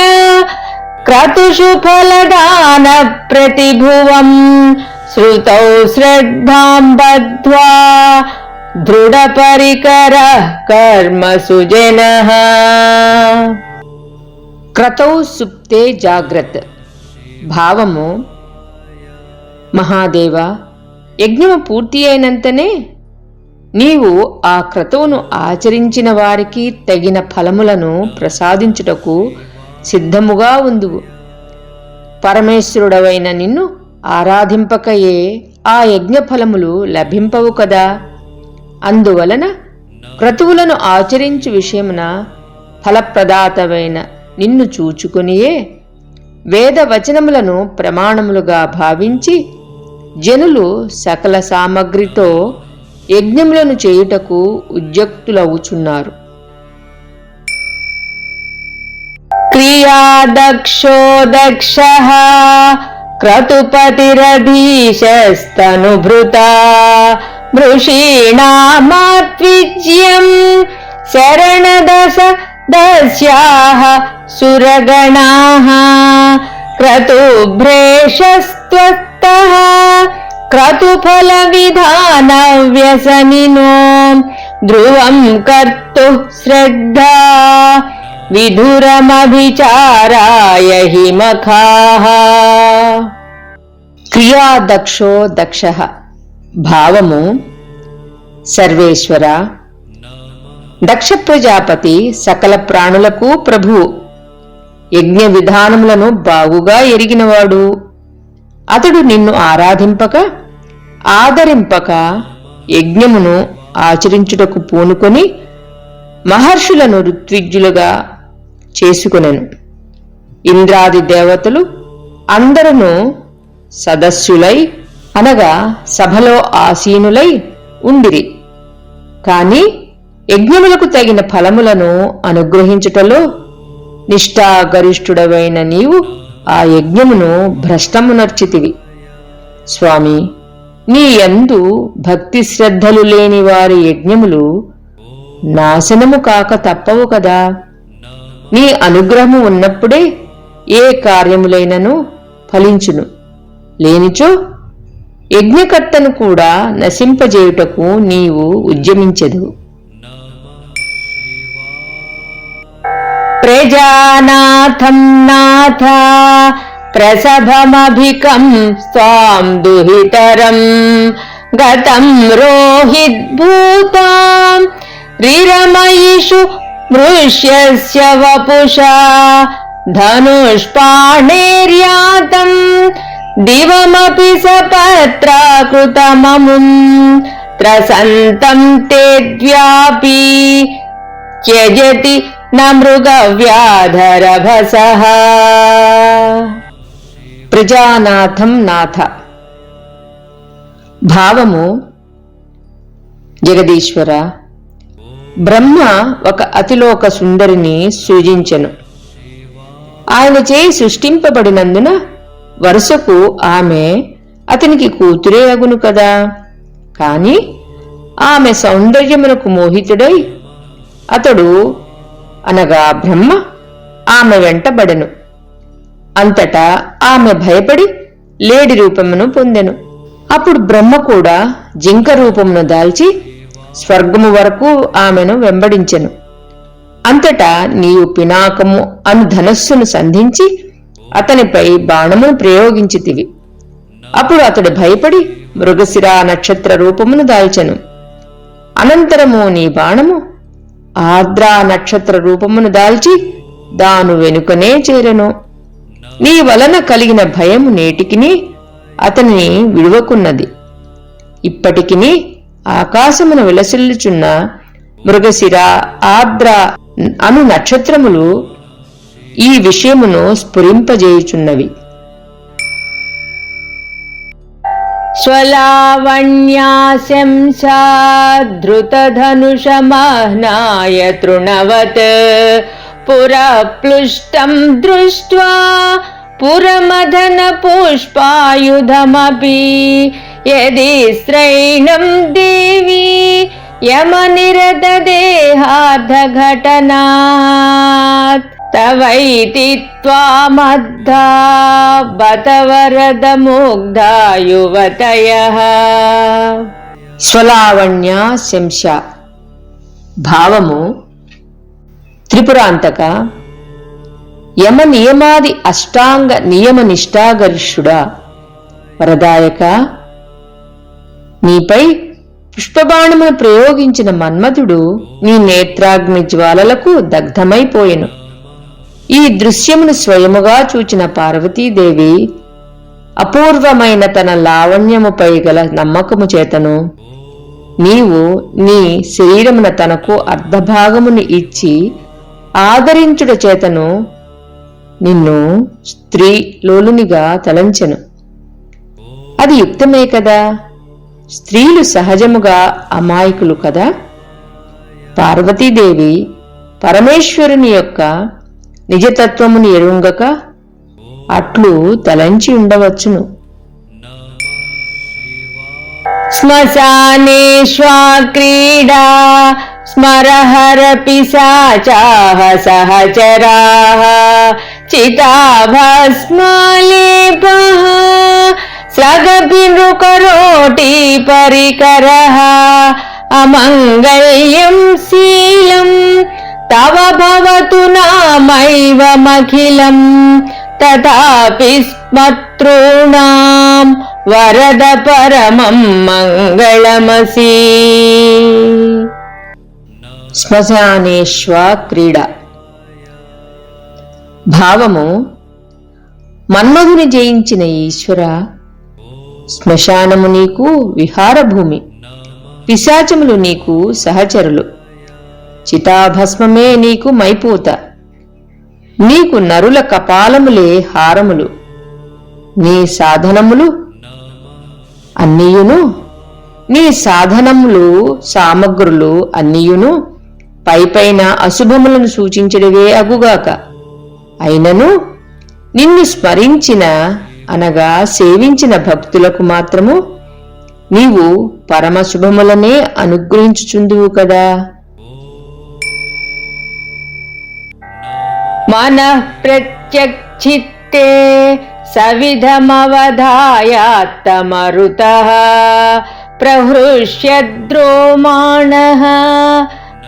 క్రతుషు ఫలదాన ప్రతిభువం శ్రుతౌ శ్రద్ధాం బద్ధ్వా దృఢపరికరః కర్మసు జనః. క్రతౌ సుప్తే జాగ్రత్. భావము: మహాదేవ, యజ్ఞము పూర్తి అయినంతనే నీవు ఆ క్రతువును ఆచరించిన వారికి తగిన ఫలములను ప్రసాదించుటకు సిద్ధముగా ఉందువు. పరమేశ్వరుడవైన నిన్ను ఆరాధింపకయే ఆ యజ్ఞ ఫలములు లభింపవు కదా. అందువలన క్రతువులను ఆచరించు విషయమున ఫలప్రదాతవైన నిన్ను చూచుకునియే వేద వచనములను ప్రమాణములుగా భావించి జనులు సకల సామగ్రితో యజ్ఞములను చేయుటకు ఉద్యుక్తులవుచున్నారు. క్రియాదక్షో దక్షః క్రతుపతిరధీశస్తనుభృతా మృషీణామాత్విజ్యం శరణదశ దస్యాః సురగణాః క్రతుభ్రేషస్త్వత్తః క్రతుఫల విధాన వ్యసనినో ధ్రువం కర్తుః శ్రద్ధా విధురమభిచారాయ హిమఖాః. క్రియాదక్షో దక్షః. భావము: సర్వేశ్వర, దక్ష ప్రజాపతి సకల ప్రాణులకు ప్రభువు. యజ్ఞ విధానములను బాగుగా ఎరిగినవాడు. అతడు నిన్ను ఆరాధింపక ఆదరింపక యజ్ఞమును ఆచరించుటకు పూనుకొని మహర్షులను ఋత్విజ్యులుగా చేసుకొనెను. ఇంద్రాది దేవతలు అందరూ సదస్సులై అనగా సభలో ఆసీనులై ఉండిరి. కాని యజ్ఞములకు తగిన ఫలములను అనుగ్రహించుటలో నిష్ఠాగరిష్ఠుడవైన నీవు ఆ యజ్ఞమును భ్రష్టమునర్చితివి. స్వామి, నీ యందు భక్తి శ్రద్ధలు లేని వారి యజ్ఞములు నాశనము కాక తప్పవు కదా. నీ అనుగ్రహము ఉన్నప్పుడే ఏ కార్యములైనను ఫలించును. లేనిచో యజ్ఞకర్తను కూడా నశింపజేయుటకు నీవు ఉద్యమించెదవు. ప్రజానాథం నాథ ప్రసభమభికం స్వాం దుహితరం గతం రోహిద్భూతాం రిరమయిషు మృష్యస్య వపుషా ధనుష్పాణేర్యాతం దివమపి సపత్రాకృతమముం త్రసంతం తేద్వ్యాపీ త్యజతి న మృగవ్యాధరభసః. ప్రజానాథం నాథ. భావము: జగదీశ్వర, బ్రహ్మ ఒక అతిలోక సుందరిని సృజించెను. ఆయన చేయి సృష్టింపబడినందున వరుసకు ఆమె అతనికి కూతురే అగును కదా. కాని ఆమె సౌందర్యమునకు మోహితుడై అతడు అనగా బ్రహ్మ ఆమె వెంటబడెను. అంతటా ఆమె భయపడి లేడి రూపమును పొందెను. అప్పుడు బ్రహ్మ కూడా జింక రూపమును దాల్చి స్వర్గము వరకు ఆమెను వెంబడించెను. అంతటా నీవు పినాకము అను ధనస్సును సంధించి అతనిపై బాణమును ప్రయోగించితివి. అప్పుడు అతడు భయపడి మృగశిరా నక్షత్ర రూపమును దాల్చెను. అనంతరము నీ బాణము ఆర్ద్రా నక్షత్ర రూపమును దాల్చి దాను వెనుకనే చేరెను. నీ వలన కలిగిన భయము నేటికిని అతనిని విడువకున్నది. ఇప్పటికిని ఆకాశమున విలసిల్లుచున్న మృగశిర, ఆర్ద్ర అను నక్షత్రములు ఈ విషయమును స్ఫురింపజేయుచున్నవి. స్వలావణ్యాశంసాధృతధనుషమహ్నాయ తృణవత్ పురప్లుష్టం దృష్ట్వా పురమదన పుష్పాయుధమపి యది స్త్రైణం దేవి యమనిరత దేహార్థఘటనాత్ తవైతి త్వామద్ధా బత వరద ముగ్ధా యువతయః. స్వలావణ్య శంశ భావము త్రిపురాంతక, యమ నియమాది అష్టాంగ నియమ నిష్ఠాగరిష్ఠుడా, వరదాయక, నీపై పుష్పబాణమును ప్రయోగించిన మన్మథుడు నీ నేత్రాగ్ని జ్వాలలకు దగ్ధమైపోయెను. ఈ దృశ్యమును స్వయముగా చూచిన పార్వతీదేవి అపూర్వమైన తన లావణ్యముపై గల నమ్మకము చేతను నీవు నీ శరీరమున తనకు అర్ధభాగమును ఇచ్చి ఆదరించుట చేతను నిన్ను స్త్రీ లోలునిగా తలంచెను. అది యుక్తమే కదా. స్త్రీలు సహజముగా అమాయకులు కదా. పార్వతీదేవి పరమేశ్వరుని యొక్క నిజతత్వముని ఎరుంగక అట్లు తలంచి ఉండవచ్చును. శ్మశానేష్వా క్రీడా స్మరహర పిశాచాః సహచరాః చితాభస్మాలేపః స్రగభినృకరోటి పరికరః అమంగళ్యం శీలం తవ భవతు నామైవమఖిలం తథాపి స్మతృణాం వరద పరమం మంగళమసి. శ్మశానేష్వ క్రీడ భావము మన్మధుని జయించిన ఈశ్వర, శ్మశానము నీకు విహారభూమి, పిశాచములు నీకు సహచరులు, చితాభస్మమే నీకు మైపూత, నీకు నరుల కపాలములే హారములు, నీ సాధనములు అన్నియును నీ సాధనములు సామగ్రులు అన్నియును పైపైన అశుభములను సూచించడవే అగుగాక. అయినను నిన్ను స్మరించిన అనగా సేవించిన భక్తులకు మాత్రము నీవు పరమశుభములనే అనుగ్రహించుచుందువు కదా. మనః ప్రత్యక్షిత్తే సవిధమవధాయాత్తమరుతః ప్రహృష్యద్రోమాణః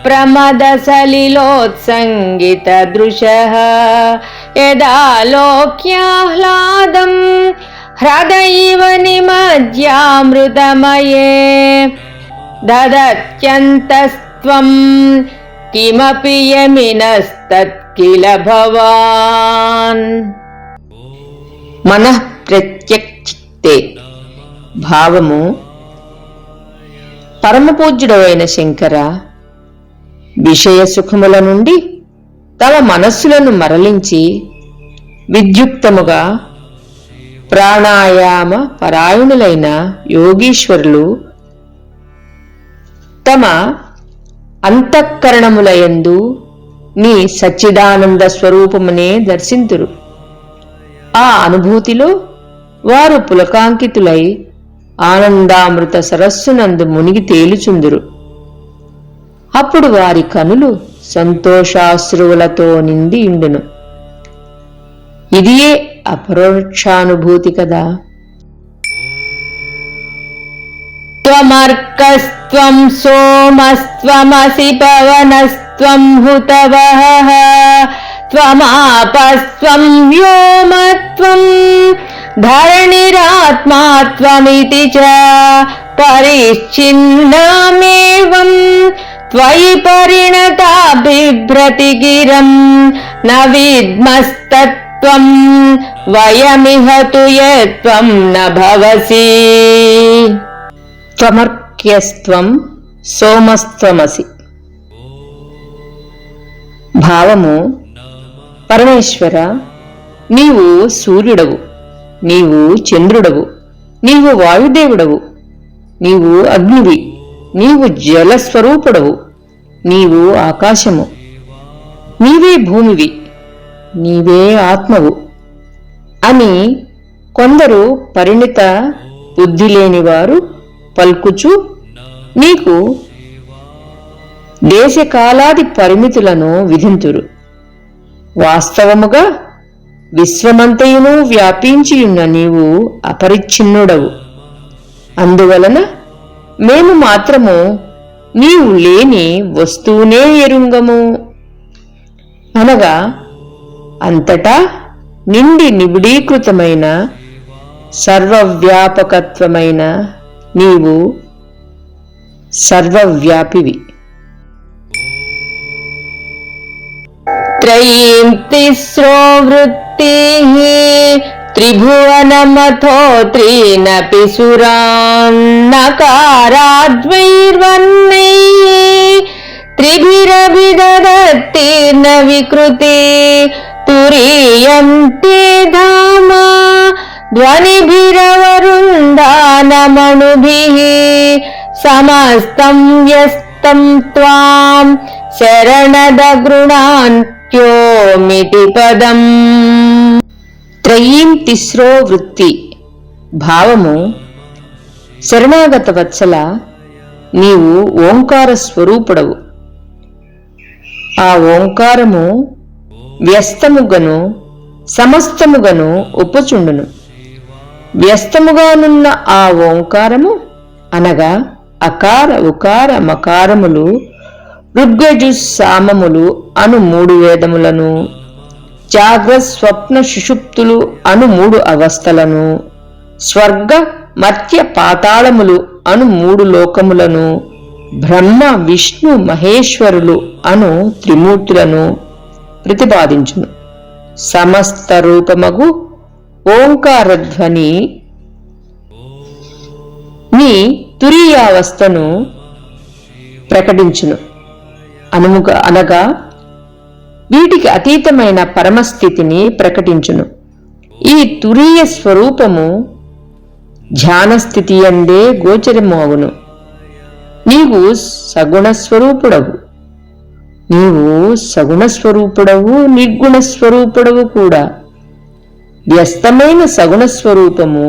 ప్రమదసలిలోత్సంగితదృశः యదాలోక్యాహ్లాదం హ్రదైవ నిమజ్యామృతమయే దదత్యంతస్త్వం కిమపి యమినస్తత్కిల భవాన్. మనః ప్రత్యక్షిత్తే భావము పరమపూజ్యుడవైన శంకర, విషయ సుఖముల నుండి తమ మనస్సులను మరలించి విద్యుక్తముగా ప్రాణాయామ పరాయణులైన యోగీశ్వరులు తమ అంతఃకరణములయందు నీ సచ్చిదానంద స్వరూపమునే దర్శింతురు. ఆ అనుభూతిలో వారు పులకాంకితులై ఆనందామృత సరస్సునందు మునిగి తేలుచుందురు. అప్పుడు వారి కనులు సంతోషాశ్రువులతో నిండి ఇండును. ఇదియే అపరోక్షానుభూతి కదా. త్వమర్కస్త్వం సోమస్త్వమసి పవనస్త్వం హుతవః त्वमापस्त्वं व्योमत्वं धरणिरात्मात्वमिति च परिच्छिन्नमेवं त्वयि परिणता बिभ्रति गिरं न विद्मस्तत्त्वं वयमिह तु यत्त्वं न भवसि త్వమర్క్యస్త్వం సోమస్త్వమసి. భావము: పరమేశ్వర, నీవు సూర్యుడవు, నీవు చంద్రుడవు, నీవు వాయుదేవుడవు, నీవు అగ్నివి, నీవు జలస్వరూపుడవు, నీవు ఆకాశము, నీవే భూమివి, నీవే ఆత్మవు అని కొందరు పరిణిత బుద్ధి లేనివారు పల్కుచు నీకు దేశకాలాది పరిమితులను విధింతురు. వాస్తవముగా విశ్వమంతయును వ్యాపించియున్న నీవు అపరిచ్ఛిన్నుడవు. అందువలన మేము మాత్రము నీవు లేని వస్తువునే ఎరుంగము. అనగా అంతటా నిండి నిబిడీకృతమైన సర్వవ్యాపకత్వమైన నీవు సర్వవ్యాపివి. త్రయీం తిస్రో వృత్తిః త్రిభువనమథో త్రీనపి సురాన్ నకారాద్వైర్వర్ణైః త్రిభిరభిదదత్తిర్న వికృతి తురీయంతే ధామ ధ్వనిభిరవరుందానమణుభిః సమస్తం వ్యస్తం త్వాం శరణద గృణాంత్యోమితి పదం. త్రయీం తిస్రో వృత్తి. భావము: శరణాగత వత్సల, నీవు ఓంకార స్వరూపుడవు. ఆ ఓంకారము వ్యస్తముగను సమస్తముగను ఒప్పుచుండును. వ్యస్తముగానున్న ఆ ఓంకారము అనగా అకార ఉకార మకారములు ఋగ్యజు సామములు అను 3 వేదములను, జాగ్రత్త స్వప్న సుషుప్తులు అను 3 అవస్థలను, స్వర్గ మర్త్య పాతాళములు అను 3 లోకములను, బ్రహ్మ విష్ణు మహేశ్వరులు అను త్రిమూర్తులను ప్రతిపాదించును. సమస్త రూపమగు ఓంకారధ్వని నీ తురీయావస్థను ప్రకటించును. అనగా వీటికి అతీతమైన పరమస్థితిని ప్రకటించును. ఈ తురీయ స్వరూపము ధ్యానస్థితి అందే గోచరము అగును. నీవు సగుణస్వరూపుడవు. నీవు సగుణస్వరూపుడవు, నిర్గుణస్వరూపుడవు కూడా. వ్యస్తమైన సగుణస్వరూపము,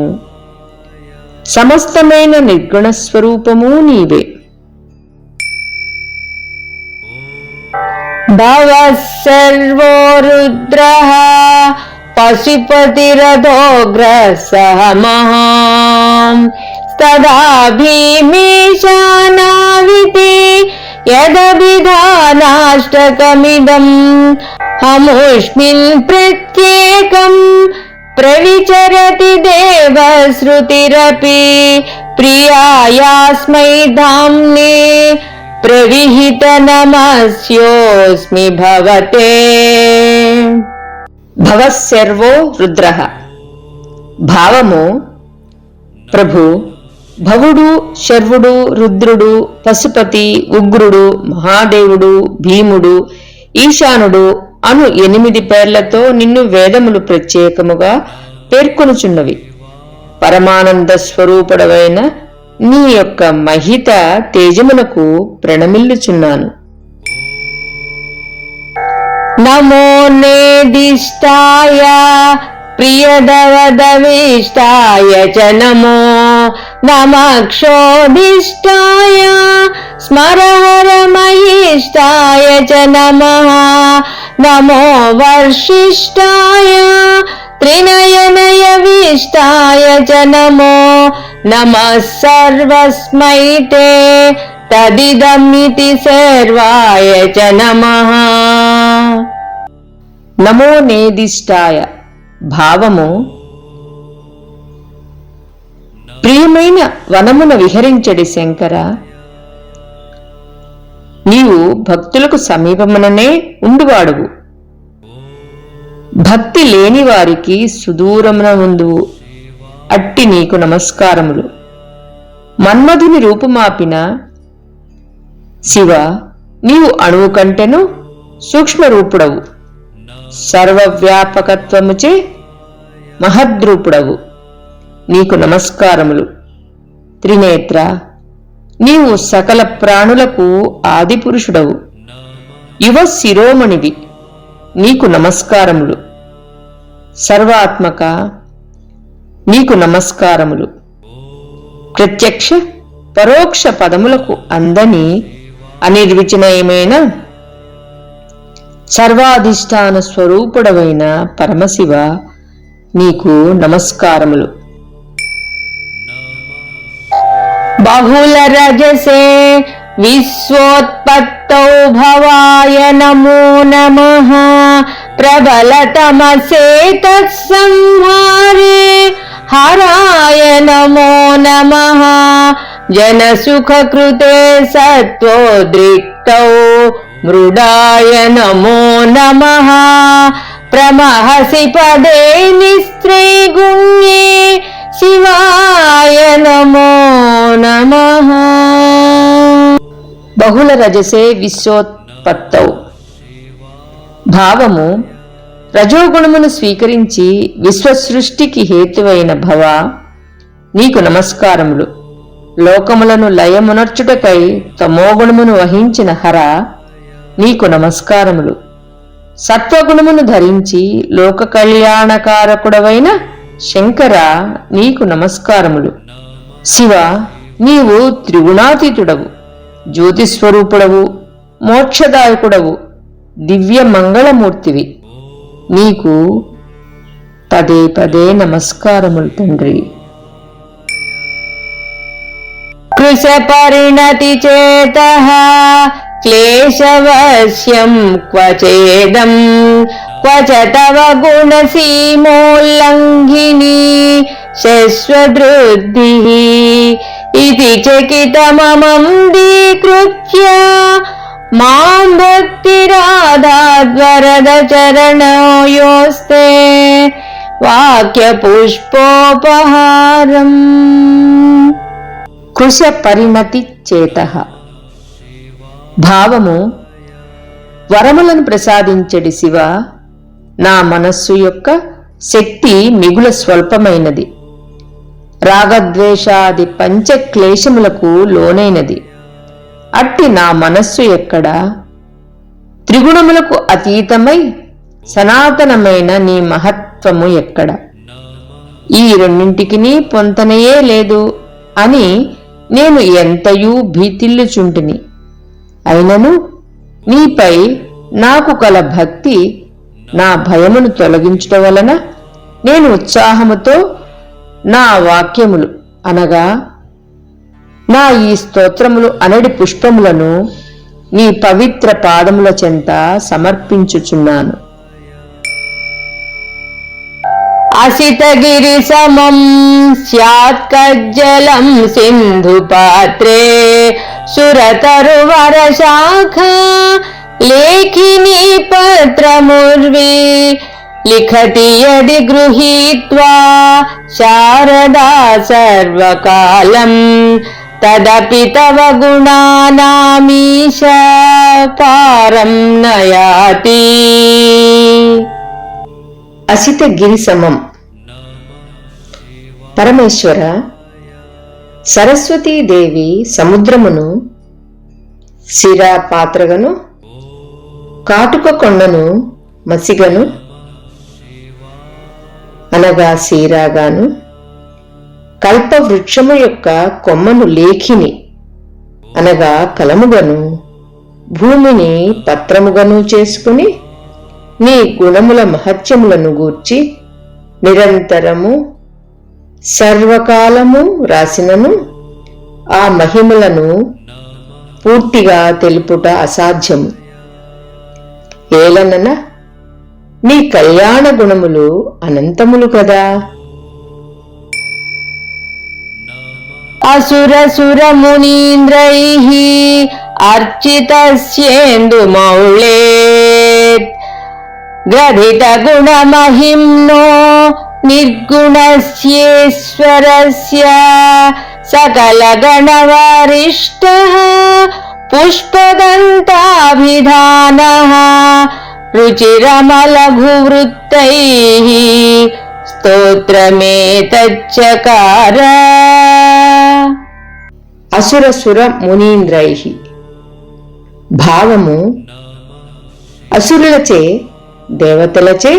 సమస్తమైన నిర్గుణస్వరూపము నీవే. భవః సర్వో రుద్రః పశుపతిరథోగ్రసః మహాం తదా భీమేశానావితి యదభిధానాష్టకమిదం హముష్మిన్ ప్రత్యేకం ప్రవిచరతి దేవశ్రుతిరపి ప్రియాయాస్మై ధామ్నే ప్రవిహిత నమస్యోస్మి భవతే. భవః సర్వో రుద్రః. భావము: ప్రభు, భవుడు, శర్వుడు, రుద్రుడు, పశుపతి, ఉగ్రుడు, మహాదేవుడు, భీముడు, ఈశానుడు అను 8 పేర్లతో నిన్ను వేదములు ప్రత్యేకముగా పేర్కొనుచున్నవి. పరమానంద స్వరూపుడవైన నీ యొక్క మహిత తేజమునకు ప్రణమిల్లుచున్నాను. నమో నేదిష్టాయ ప్రియదవదవిష్టాయ చ నమో నమక్షోదిష్టాయ స్మరహరమయిష్టాయ చ నమః నమో వర్షిష్టాయ త్రినయనయవిష్టాయ చ నమో నమః సర్వస్మై తే తదిదమితి సర్వాయ చ నమః. నమో నేదిష్టాయ భావము ప్రియమైన వనమున విహరించడి శంకర, నీవు భక్తులకు సమీపముననే ఉండువాడువు. భక్తి లేని వారికి సుదూరమున ఉందువు. అట్టి నీకు నమస్కారములు. మన్మధుని రూపుమాపిన శివ, నీవు అణువు కంటెను సూక్ష్మరూపుడవు. సర్వవ్యాపకత్వముచే మహద్రూపుడవు. నీకు నమస్కారములు. త్రినేత్ర, నీవు సకల ప్రాణులకు ఆదిపురుషుడవు. యువ శిరోమణివి. నీకు నమస్కారములు. సర్వాత్మక, నీకు నమస్కారములు. ప్రత్యక్ష పరోక్ష పదములకు అందని అనిర్వచనీయమైన సర్వాధిష్టాన స్వరూపుడవైన పరమశివ, నీకు నమస్కారములు. బహుళ రజసే విశ్వోత్పత్తౌ భవాయ నమో నమః. ప్రబల తమసే తత్సంహారే హరాయ నమో నమః. జనసుఖకృతే సత్వోద్రిక్తౌ మృడాయ నమో నమః. ప్రమహసి పదే నిస్త్రైగుణ్యే శివాయ నమో నమః. బహుళ రజసే విశ్వోత్పత్తౌ భావము రజోగుణమును స్వీకరించి విశ్వసృష్టికి హేతువైన భవ, నీకు నమస్కారములు. లోకములను లయమునర్చుటకై తమోగుణమును వహించిన హర, నీకు నమస్కారములు. సత్వగుణమును ధరించి లోక కళ్యాణకారకుడవైన శంకర, నీకు నమస్కారములు. శివ, నీవు త్రిగుణాతీతుడవు. జ్యోతిస్వరూపుడవు, మోక్షదాయకుడవు, దివ్య మంగళమూర్తివి. నీకు పదే పదే నమస్కారములు తండ్రి. కృశ పరిణతి చేతః క్లేశవశ్యం క్వచేదం క్వచ తవ గుణసీమోల్లంఘిని శశ్వదృద్ధిః ఇతి చకితమమందీకృత్య మాం భక్తిరాధాద్వరద చరణయోస్తే వాక్య పుష్పోపహారం. కృశ పరిణతి చేతః భావము వరములను ప్రసాదించడి శివ, నా మనస్సు యొక్క శక్తి మిగుల స్వల్పమైనది. రాగద్వేషాది పంచక్లేశములకు లోనైనది. అట్టి నా మనస్సు ఎక్కడ? త్రిగుణములకు అతీతమై సనాతనమైన నీ మహత్వము ఎక్కడ? ఈ రెండింటికి పొంతనయే లేదు అని నేను ఎంతయూ భీతిల్లుచుంటిని. అయినను నీపై నాకు కల భక్తి నా భయమును తొలగించుట వలన నేను ఉత్సాహముతో నా వాక్యములు అనగా నా ఈ స్తోత్రములు అనడి పుష్పములను నీ పవిత్ర పాదముల చెంత సమర్పించుచున్నాను. అసితగిరి సమం స్యాత్ కజ్జలం సింధు పాత్రే సురతరువర శాఖ లేఖిని పత్రముర్వి లిఖతి యది గృహీత్వా శారదా సర్వకాలం తదపి తవ గుణానామీశ పారం నయాతి. అసిత గిరి సమం. పరమేశ్వర, సరస్వతీదేవి సముద్రమును, శిరా పాత్రగను, కాటుక కొండను మసిగను అనగా శీరాగాను, కల్ప వృక్షము యొక్క కొమ్మను లేఖిని అనగా కలముగను, భూమిని పత్రముగను చేసుకుని నీ గుణముల మహత్యములను గూర్చి నిరంతరము సర్వకాలము రాసినను ఆ మహిమలను పూర్తిగా తెలుపుట అసాధ్యము. ఏలనన నీ కళ్యాణ గుణములు అనంతములు కదా. అసురసురమునీంద్రైః అర్చితస్యేందుమౌళే గ్రథిత గుణమహిమ్నో నిర్గుణస్యేశ్వరస్య సకల గణవరిష్టః పుష్పదంతాభిధానః రుచిరమలఘువృత్తైః స్తోత్రమేతచ్చకార. అసురసుర మునీంద్రైః భావము అసురులచే, దేవతలచే,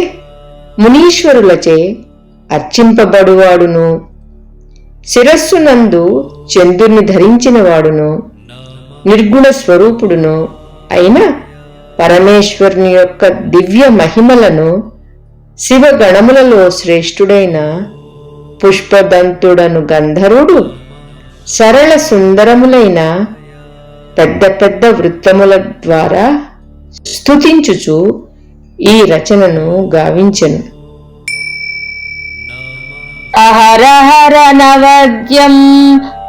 మునీశ్వరులచే అర్చింపబడువాడును, శిరస్సునందు చంద్రుని ధరించినవాడును, నిర్గుణ స్వరూపుడును అయిన పరమేశ్వరుని యొక్క దివ్య మహిమలను శివగణములలో శ్రేష్ఠుడైన పుష్పదంతుడను గంధర్వుడు సరళ సుందరములైన పెద్ద పెద్ద వృత్తముల ద్వారా స్తుతించుచు ఈ రచనను గావించెను. అహరహర నవద్యం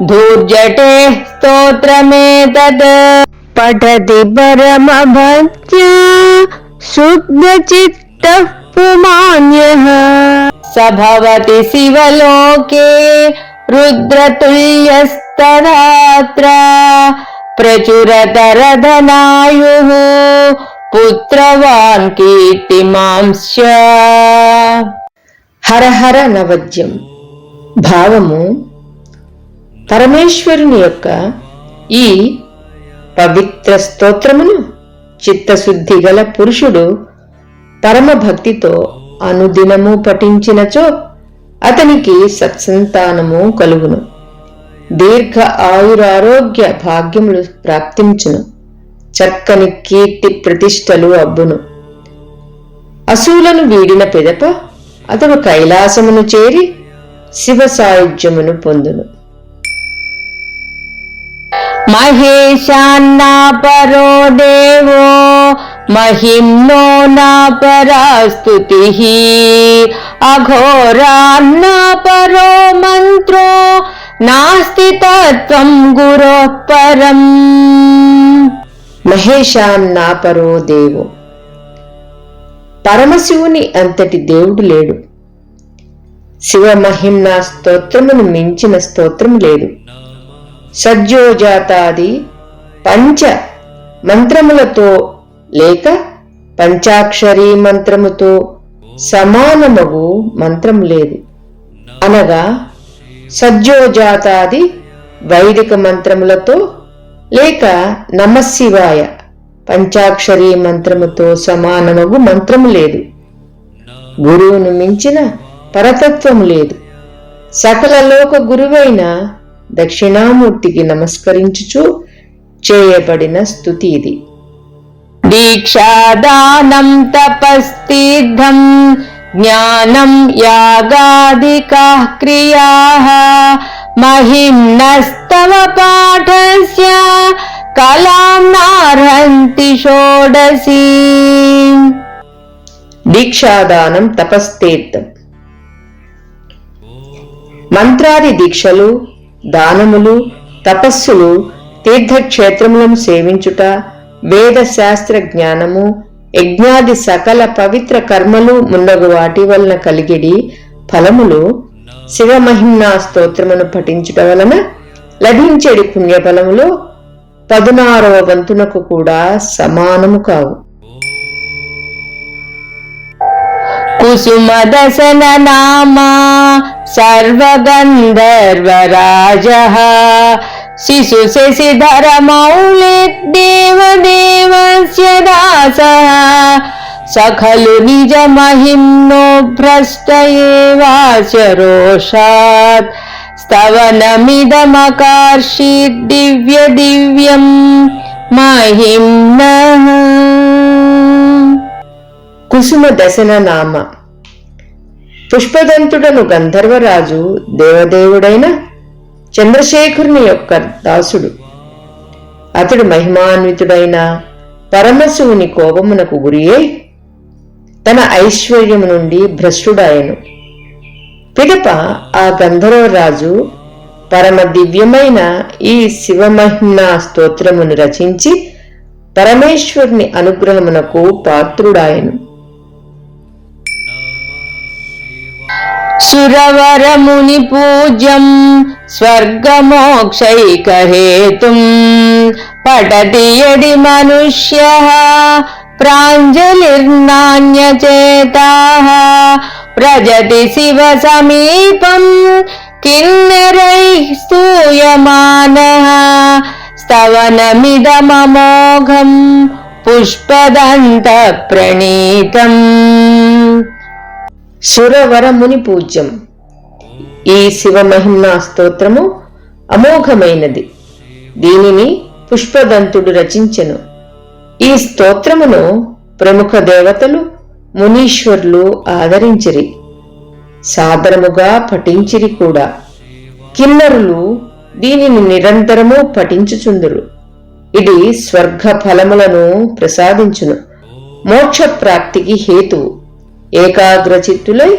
ధూర్జటే స్తోత్రమేతద్ పఠతి పరమభక్త్య శుద్ధచిత్తః పుమాన్యః సభవతి శివలోకే రుద్రతుల్యస్తదాత్ర ప్రచురతరధనాయుః పుత్రవాన్ కీర్తిమాంశ్చ. హరహర నవద్యం భావము పరమేశ్వరుని యొక్క ఈ పవిత్ర స్తోత్రమును చిత్తశుద్ధి గల పురుషుడు పరమభక్తితో అనుదినము పఠించినచో అతనికి సత్సంతానము కలుగును, దీర్ఘ ఆయురారోగ్య భాగ్యములు ప్రాప్తించును, చక్కని కీర్తి ప్రతిష్టలు అబ్బును. అసూలను వీడిన పిదప అతడు కైలాసమును చేరి శివ సాయుధ్యమును పొందును. మహేశాన్నా పరో దేవో మహిమ్నో నా పరాస్తుతిః అఘోరాన్నా పరో మంత్రో నాస్తి తత్వం గురోః పరం. మహేశాన్నా పరో దేవో పరమశివుని అంతటి దేవుడు లేడు. శివమహిమ్నా స్తోత్రమును మించిన స్తోత్రం లేదు. సజ్జోజాతాది పంచ మంత్రములతో లేక పంచాక్షరీ మంత్రముతో సమానమగు మంత్రం లేదు. అనగా సజ్జోజాతాది వైదిక మంత్రములతో లేక నమశివాయ పంచాక్షరీ మంత్రముతో సమానమగు మంత్రము లేదు. గురువును మించిన పరతత్వము లేదు. సకల లోక గురువైన దక్షిణామూర్తికి నమస్కరించుచు చేయబడిన స్తుతి ఇది. దీక్షాదానం తపస్తీర్థం జ్ఞానం యాగాదికాః క్రియాః మహిమ్నస్తవ పాఠస్య కలాం నార్హంతి షోడశీ. దీక్షాదానం తపస్తీర్థం మంత్రాది దీక్షలు, దానములు, తపస్సులు, తీర్థక్షేత్రములను సేవించుట, వేద శాస్త్ర జ్ఞానము, యజ్ఞాది సకల పవిత్ర కర్మలు మున్నగు వాటి వలన కలిగిడి ఫలములు శివమహిమ్నా స్తోత్రమును పఠించుట వలన లభించేడి పుణ్యఫలములో 16వ వంతునకు కూడా సమానము కావు. కుసుమదసన నామా సర్వగంధర్వరాజః శిశు శశిధర మౌళి దేవదేవస్య దాసః సఖలు నిజ మహిమ్నో భ్రష్ట ఏవాస్య రోషాత్ స్తవనమిదమకార్షీద్ దివ్య దివ్యం మహిమ్నః. కుసుమ దశన నామ పుష్పదంతుడను గంధర్వరాజు దేవదేవుడైన చంద్రశేఖరుని యొక్క దాసుడు. అతడు మహిమాన్వితుడైన పరమశివుని కోపమునకు గురియై తన ఐశ్వర్యము నుండి భ్రష్టుడాయను. పిదప ఆ గంధర్వరాజు పరమ దివ్యమైన ఈ శివమహిమ్నా స్తోత్రమును రచించి పరమేశ్వరుని అనుగ్రహమునకు పాత్రుడాయను. సురవరముని పూజ్యం స్వర్గమోక్షైకహేతుం పఠతి యది మనుష్యః ప్రాంజలిర్నాన్యచేతాః వ్రజతి శివ సమీపం కిన్నరైః స్తూయమానః స్తవనమిదమమోఘం పుష్పదంత ప్రణీతం. సురవరముని పూజ్యం. ఈ శివమహిమ్నా స్తోత్రము అమోఘమైనది. దీనిని పుష్పదంతుడు రచించెను. ఈ స్తోత్రమును ప్రముఖ దేవతలు మునీశ్వరులు ఆదరించిరి, సాదరముగా పఠించిరి కూడా. కిన్నరులు దీనిని నిరంతరము పఠించుచుందురు. ఇది స్వర్గ ఫలములను ప్రసాదించును, మోక్ష ప్రాప్తికి హేతువు. ఏకాగ్రచిత్తులై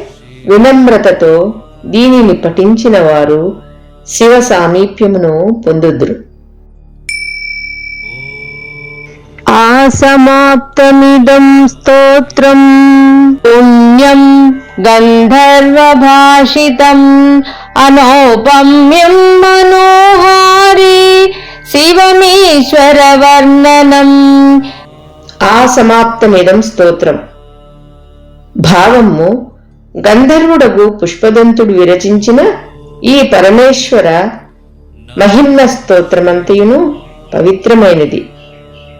వినమ్రతతో దీనిని పఠించిన వారు శివ సామీప్యమును పొందుదురు. ఆసమాప్తమిదం స్తోత్రం పుణ్యం గంధర్వభాషితం అనౌపమ్యం మనోహారి శివమీశ్వర వర్ణనం. ఆసమాప్తమిదం స్తోత్రం. భావము గంధర్వుడగు పుష్పదంతుడు విరచించిన ఈ పరమేశ్వర మహిమ్న స్తోత్రమంతయును పవిత్రమైనది.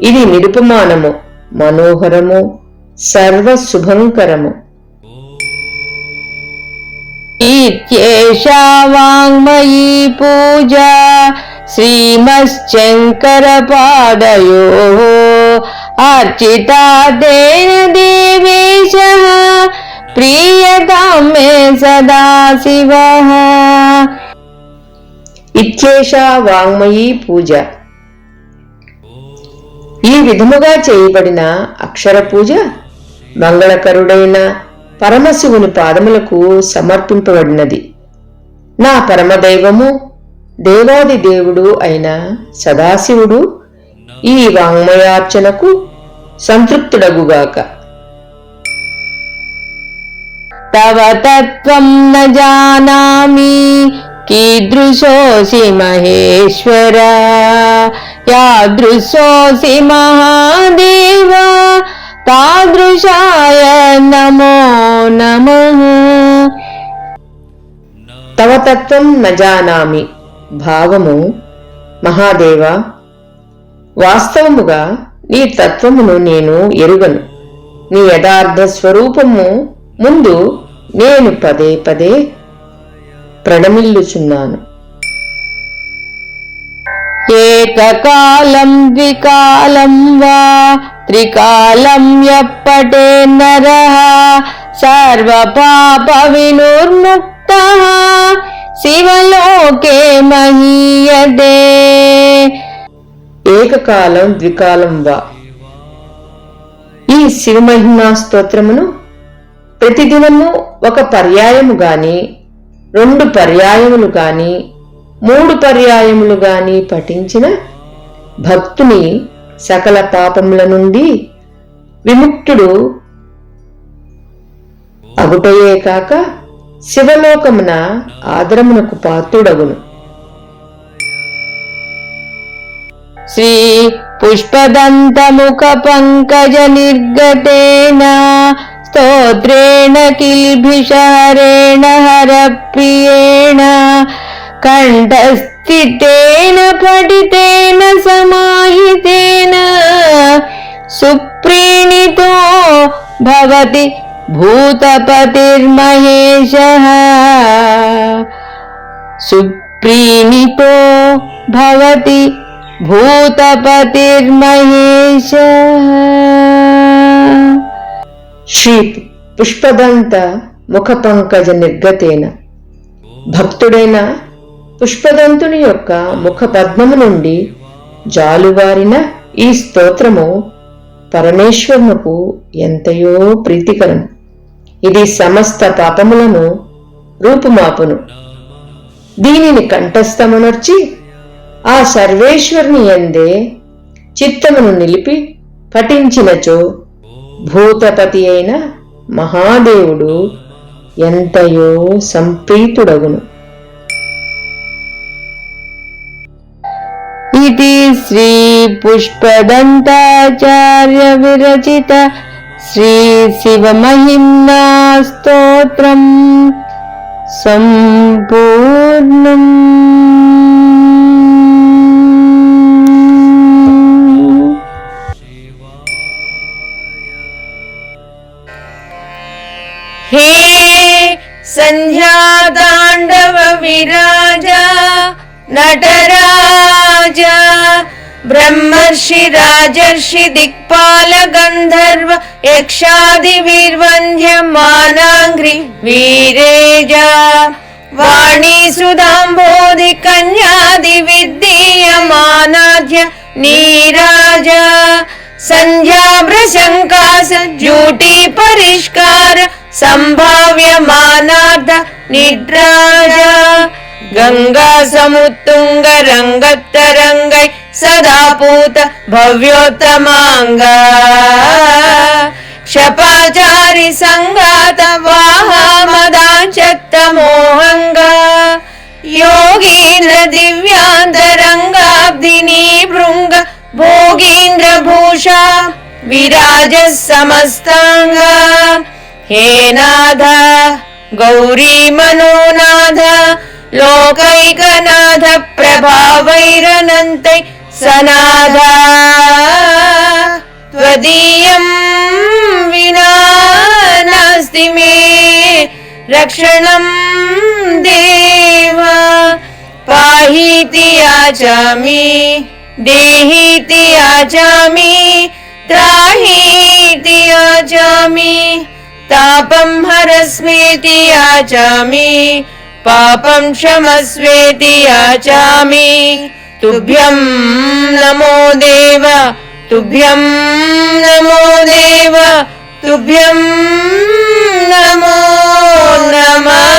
ఇది నిరుపమానము, మనోహరము, సర్వశుభంకరము. ఇత్యేషా వాంగ్మయీ పూజా శ్రీమశ్శంకర పాదయోః అర్చితా తేన దేవేశః ప్రీయతాం మే సదా శివః. ఇత్యేషా వాంగ్మయీ పూజ. ఈ విధముగా చేయబడిన అక్షర పూజ మంగళకరుడైన పరమశివుని పాదములకు సమర్పింపబడినది. నా పరమదైవము దేవాది దేవుడు అయిన సదాశివుడు ఈ వాంగ్మయార్చనకు సంతృప్తుడగుగాక. తవ తత్వం న జానామి కీదృశోసి మహేశ్వర యాదృశోసి మహాదేవ తాదృశాయ నమో నమః. తవ తత్వం న జానామి. భావము మహాదేవ, వాస్తవముగా నీ తత్వమును నేను ఎరుగను. నీ యథార్థ స్వరూపము ముందు నేను పదే పదే ప్రణమిల్లుచున్నాను. ఏకకాలం ద్వికాలం వా త్రికాలం యప్పటే నరః సర్వపాప వినుర్ముక్తః శివలోకే మహీయతే. ఏకకాలం ద్వికాలం వా. ఈ శివమహిమా స్తోత్రమును ప్రతిదినము ఒక పర్యాయము గాని, 2 పర్యాయములు గాని, 3 పర్యాయములు గాని పఠించిన భక్తుని సకల పాపముల నుండి విముక్తుడు అగుటయే కాక శివలోకమున ఆదరమునకు పాత్రుడగును. శ్రీ పుష్పదంతముఖ పంకజ నిర్గతేన స్తోత్రేణ కిల్భిషహరేణ హరప్రియేణ కంఠస్థితేన పఠితేన సమాహితేన సుప్రీణితో భవతి భూతపతిర్మహేశః. సుప్రీణితో భవతి భూతపతిర్మహేశః. శ్రీ పుష్పదంత ముఖ పంకజ నిర్గతేన. భక్తుడైన పుష్పదంతుని యొక్క ముఖ పద్మము నుండి జాలువారిన ఈ స్తోత్రము పరమేశ్వరునకు ఎంతయో ప్రీతికరం. ఇది సమస్త పాపములను రూపుమాపును. దీనిని కంఠస్థమునర్చి ఆ సర్వేశ్వరుని యందే చిత్తమును నిలిపి పఠించినచో భూతపతి అయిన మహాదేవుడు ఎంతయో సంప్రీతుడగును. इति श्री पुष्पदन्ताचार्य विरचित श्री शिवमहिम्ना स्तोत्रम् सम्पूर्णम्. हे संध्याताण्डव विराजा नटराज ब्रह्मर्षि राजर्षि दिक्पाल गन्धर्व यक्षादिवीर्वन्द्य मानाङ्घ्रि वीरेजा वाणी सुधाम्बोधि कन्यादि विद्यमानाद्य नीराज संध्याभ्रशङ्कास जूटी परिष्कार संभाव्यमानार्ध निद्राज गंगा समुत्तुंग रंगत्तरंगै सदा पूत भव्योत्तमांगा क्षपाचारि संगात वाहामदांचत्त मोहंगा योगीन्द्र दिव्यान्तरंगाब्धिनी भृंग भोगीन्द्र भूषा विराज समस्तांग. हे नाथ गौरी मनोनाथ लोकैकनाथ प्रभावैरनन्तै सनाथ त्वदीयं विना नास्ति मे रक्षणं देव. पाहीति याचामि देहीति याचामि त्राहीति याचामि तापं हरस्मेति याचामि पापं क्षमस्वेति याचामि. तुभ्यं नमो देव तुभ्यं नमो देव तुभ्यं नमो नमः.